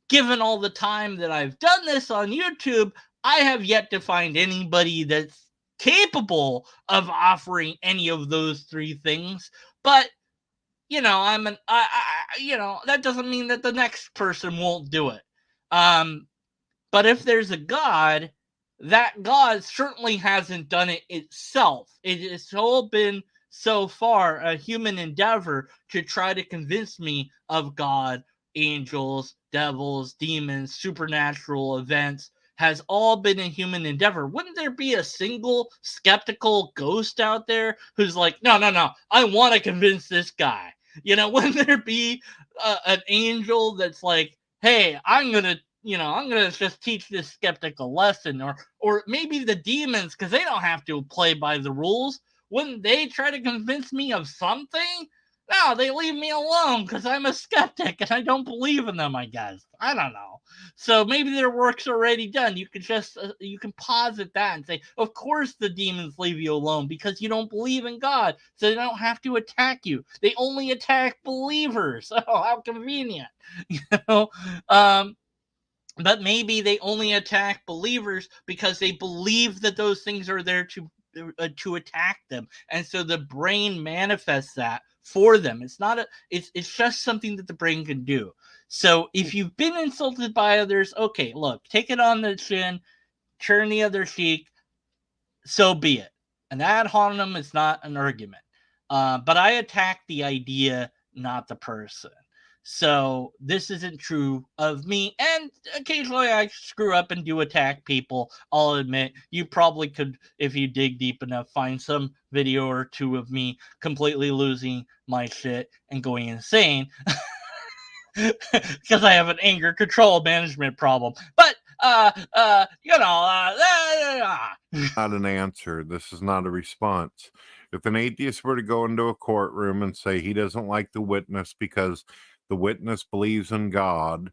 Given all the time that I've done this on YouTube, I have yet to find anybody that's capable of offering any of those three things. But that doesn't mean that the next person won't do it. But if there's a God, that God certainly hasn't done it itself. It has all been so far a human endeavor to try to convince me of God, angels, devils, demons, supernatural events, has all been a human endeavor, wouldn't there be a single skeptical ghost out there who's like, no, no, no, I want to convince this guy? Wouldn't there be an angel that's like, hey, I'm gonna just teach this skeptic a lesson, or maybe the demons, because they don't have to play by the rules. Wouldn't they try to convince me of something? No, they leave me alone because I'm a skeptic and I don't believe in them, I guess. I don't know. So maybe their work's already done. You can posit that and say, of course the demons leave you alone because you don't believe in God, so they don't have to attack you. They only attack believers. Oh, how convenient. You know? But maybe they only attack believers because they believe that those things are there to attack them, and so the brain manifests that for them. It's just something that the brain can do. So if you've been insulted by others, okay, look, take it on the chin, turn the other cheek, so be it. And ad hominem is not an argument. But I attack the idea, not the person. So this isn't true of me. And occasionally I screw up and do attack people. I'll admit, you probably could, if you dig deep enough, find some video or two of me completely losing my shit and going insane. Because I have an anger control management problem. But not an answer. This is not a response. If an atheist were to go into a courtroom and say he doesn't like the witness because the witness believes in God,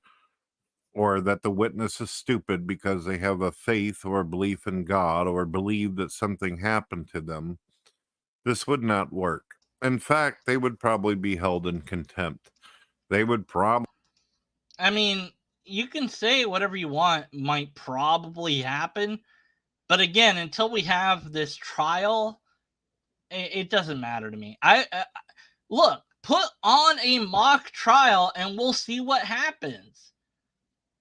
or that the witness is stupid because they have a faith or a belief in God, or believe that something happened to them, this would not work. In fact, they would probably be held in contempt. They would probably... I mean, you can say whatever you want might probably happen, but again, until we have this trial, it doesn't matter to me. Look, put on a mock trial and we'll see what happens.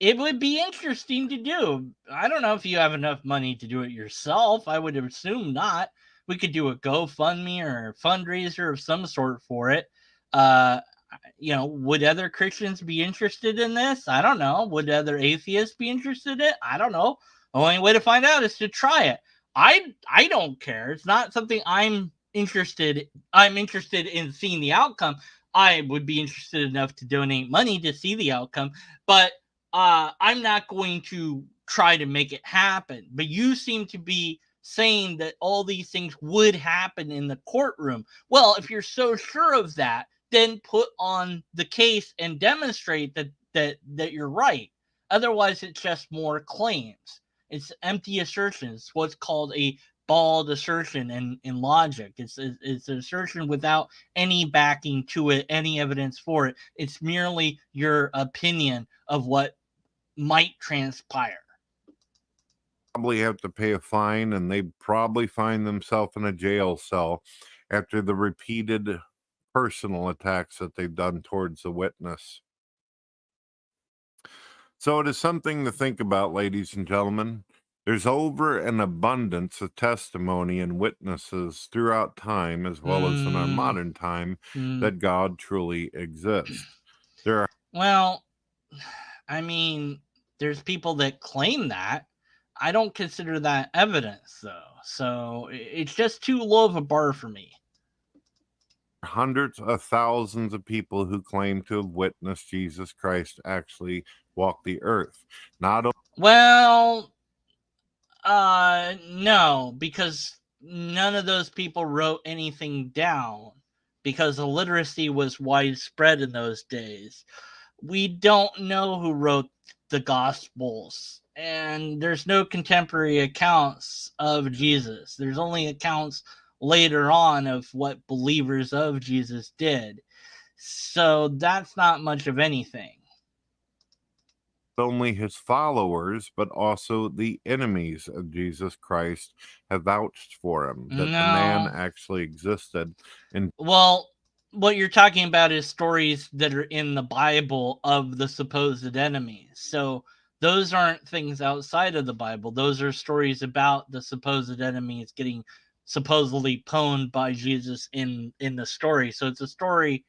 It would be interesting to do. I don't know if you have enough money to do it yourself. I would assume not. We could do a GoFundMe or a fundraiser of some sort for it. Uh, would other Christians be interested in this? I don't know. Would other atheists be interested in it? I don't know. The only way to find out is to try it. I don't care. It's not something I'm interested. I'm interested in seeing the outcome. I would be interested enough to donate money to see the outcome, but I'm not going to try to make it happen. But you seem to be saying that all these things would happen in the courtroom. Well, if you're so sure of that, then put on the case and demonstrate that you're right. Otherwise, it's just more claims. It's empty assertions. What's called a bald assertion in logic. It's an assertion without any backing to it, any evidence for it. It's merely your opinion of what might transpire. Probably have to pay a fine, and they probably find themselves in a jail cell after the repeated personal attacks that they've done towards the witness. So it is something to think about, ladies and gentlemen. There's over an abundance of testimony and witnesses throughout time, as well as in our modern time, that God truly exists. Well, I mean, there's people that claim that. I don't consider that evidence, though. So it's just too low of a bar for me. Hundreds of thousands of people who claim to have witnessed Jesus Christ actually walk the earth. Well, no, because none of those people wrote anything down because illiteracy was widespread in those days. We don't know who wrote the Gospels, and there's no contemporary accounts of Jesus. There's only accounts later on of what believers of Jesus did. So that's not much of anything. Only his followers, but also the enemies of Jesus Christ have vouched for him, that the man actually existed. Well, what you're talking about is stories that are in the Bible of the supposed enemies. So those aren't things outside of the Bible. Those are stories about the supposed enemies getting supposedly pwned by Jesus in the story. So it's a story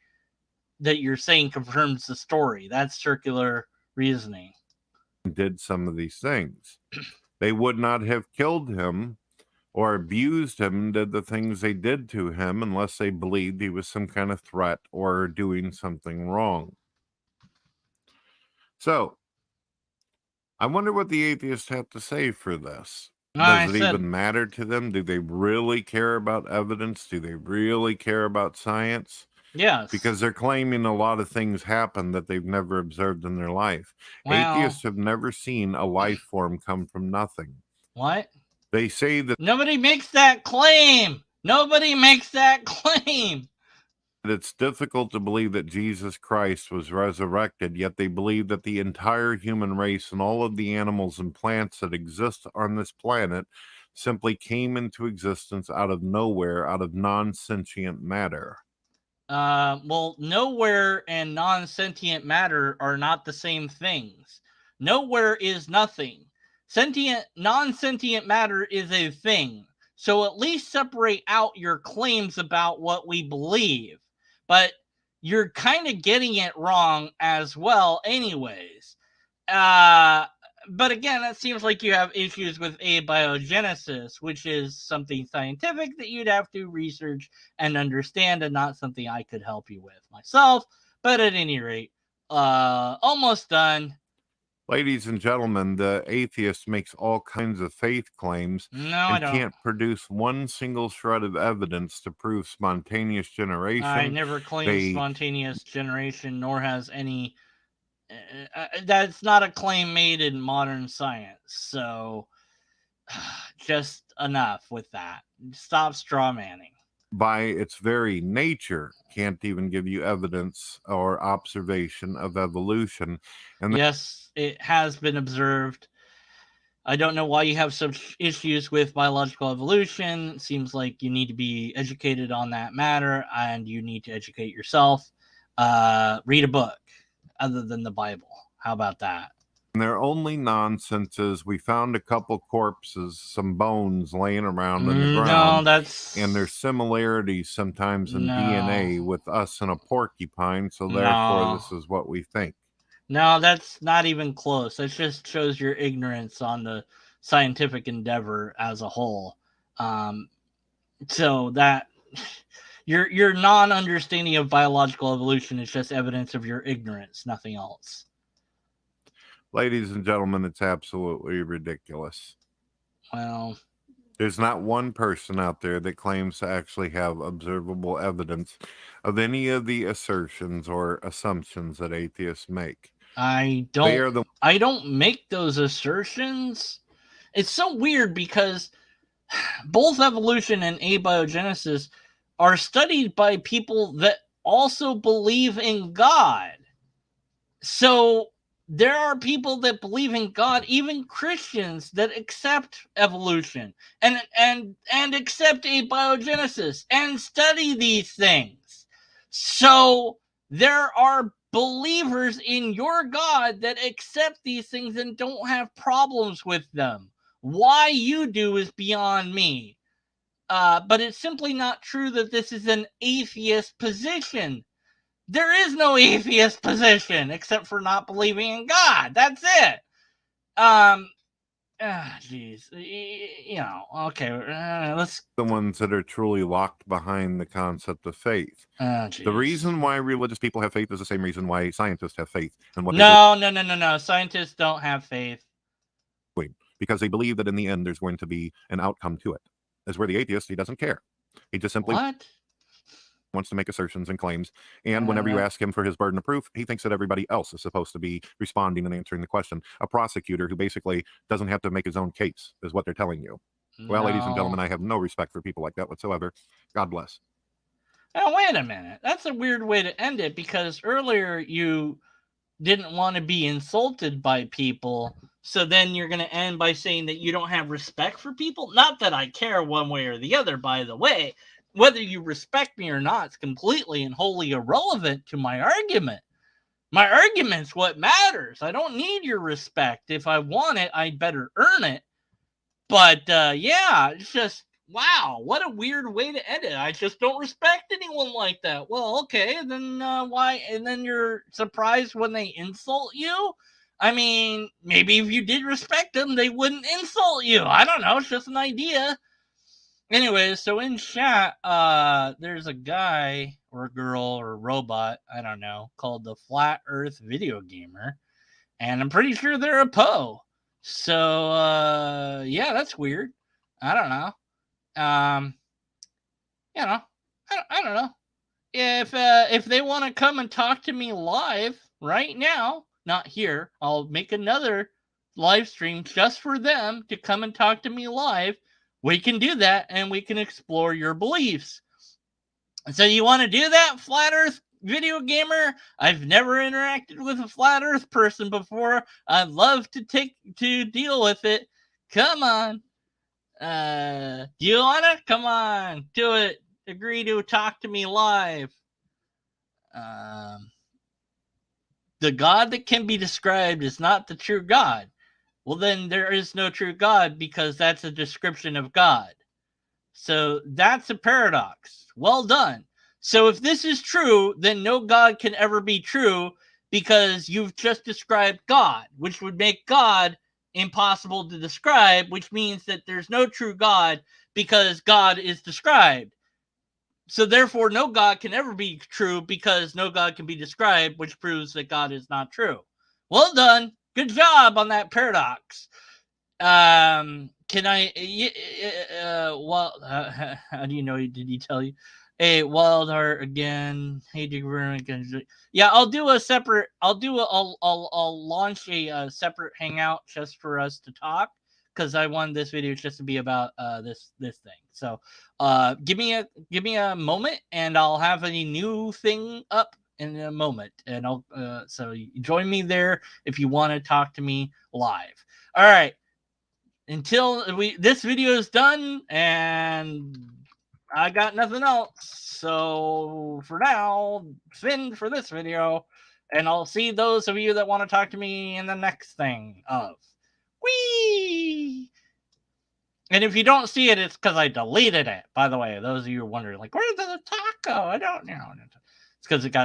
that you're saying confirms the story. That's circular reasoning. did some of these things. They would not have killed him or abused him, did the things they did to him, unless they believed he was some kind of threat or doing something wrong. So, I wonder what the atheists have to say for this. Does it even matter to them? Do they really care about evidence? Do they really care about science? Yes. Because they're claiming a lot of things happen that they've never observed in their life. Well, atheists have never seen a life form come from nothing. What? They say that nobody makes that claim. Nobody makes that claim. It's difficult to believe that Jesus Christ was resurrected, yet they believe that the entire human race and all of the animals and plants that exist on this planet simply came into existence out of nowhere, out of non-sentient matter. Well, nowhere and non-sentient matter are not the same things. Nowhere is nothing. Non-sentient matter is a thing. So at least separate out your claims about what we believe. But you're kind of getting it wrong as well anyways. But again, it seems like you have issues with abiogenesis, which is something scientific that you'd have to research and understand, and not something I could help you with myself. But at any rate, almost done. Ladies and gentlemen, the atheist makes all kinds of faith claims and can't produce one single shred of evidence to prove spontaneous generation. I never claimed spontaneous generation, nor has any. That's not a claim made in modern science. So just enough with that. Stop straw manning. By its very nature, can't even give you evidence or observation of evolution. And yes, it has been observed. I don't know why you have such issues with biological evolution. It seems like you need to be educated on that matter, and you need to educate yourself. Read a book other than the Bible. How about that? And their only nonsense is we found a couple corpses, some bones laying around in the ground. And there's similarities sometimes in DNA with us and a porcupine, so therefore this is what we think. No, that's not even close. That just shows your ignorance on the scientific endeavor as a whole. So that your non-understanding of biological evolution is just evidence of your ignorance, nothing else. Ladies and gentlemen, it's absolutely ridiculous. Well, there's not one person out there that claims to actually have observable evidence of any of the assertions or assumptions that atheists make. I don't make those assertions. It's so weird because both evolution and abiogenesis are studied by people that also believe in God. So there are people that believe in God, even Christians that accept evolution and accept abiogenesis and study these things. So there are believers in your God that accept these things and don't have problems with them. Why you do is beyond me. But it's simply not true that this is an atheist position. There is no atheist position except for not believing in God. That's it. Jeez. You know, okay, let's... The ones that are truly locked behind the concept of faith. The reason why religious people have faith is the same reason why scientists have faith. And what No. Scientists don't have faith. Because they believe that in the end there's going to be an outcome to it. As where the atheist, he doesn't care. He just simply... wants to make assertions and claims, and whenever you ask him for his burden of proof, he thinks that everybody else is supposed to be responding and answering the question. A prosecutor who basically doesn't have to make his own case is what they're telling you. Well, ladies and gentlemen, I have no respect for people like that whatsoever. God bless. Now, wait a minute. That's a weird way to end it, because earlier you didn't want to be insulted by people, so then you're going to end by saying that you don't have respect for people? Not that I care one way or the other, by the way. Whether you respect me or not is completely and wholly irrelevant to my argument. My argument's what matters. I don't need your respect. If I want it, I'd better earn it. But, yeah, it's just, wow, what a weird way to end it. I just don't respect anyone like that. Well, okay, then why? And then you're surprised when they insult you? I mean, maybe if you did respect them, they wouldn't insult you. I don't know. It's just an idea. Anyways, so in chat, there's a guy or a girl or a robot, I don't know, called the Flat Earth Video Gamer, and I'm pretty sure they're a Poe. So, yeah, that's weird. I don't know. You know, I don't know. If they want to come and talk to me live right now, not here, I'll make another live stream just for them to come and talk to me live. We can do that and we can explore your beliefs. So you want to do that, Flat Earth Video Gamer? I've never interacted with a Flat Earth person before. I'd love to deal with it. Come on. Do you want to? Come on. Do it. Agree to talk to me live. The God that can be described is not the true God. Well, then there is no true God because that's a description of God. So that's a paradox. Well done. So if this is true, then no God can ever be true because you've just described God, which would make God impossible to describe, which means that there's no true God because God is described. So therefore, no God can ever be true because no God can be described, which proves that God is not true. Well done. Good job on that paradox. Can I? How do you know? Did he tell you? Hey, Wild Heart again. Hey, yeah, I'll do a separate. I'll launch a separate hangout just for us to talk because I want this video just to be about this thing. So, give me a moment and I'll have a new thing up in a moment, and I'll so join me there if you want to talk to me live. All right. Until this video is done and I got nothing else. So for now, fin for this video, and I'll see those of you that want to talk to me in the next thing of Whee! And if you don't see it, it's because I deleted it. By the way, those of you who are wondering, like, where did the taco? I don't know. It's because it got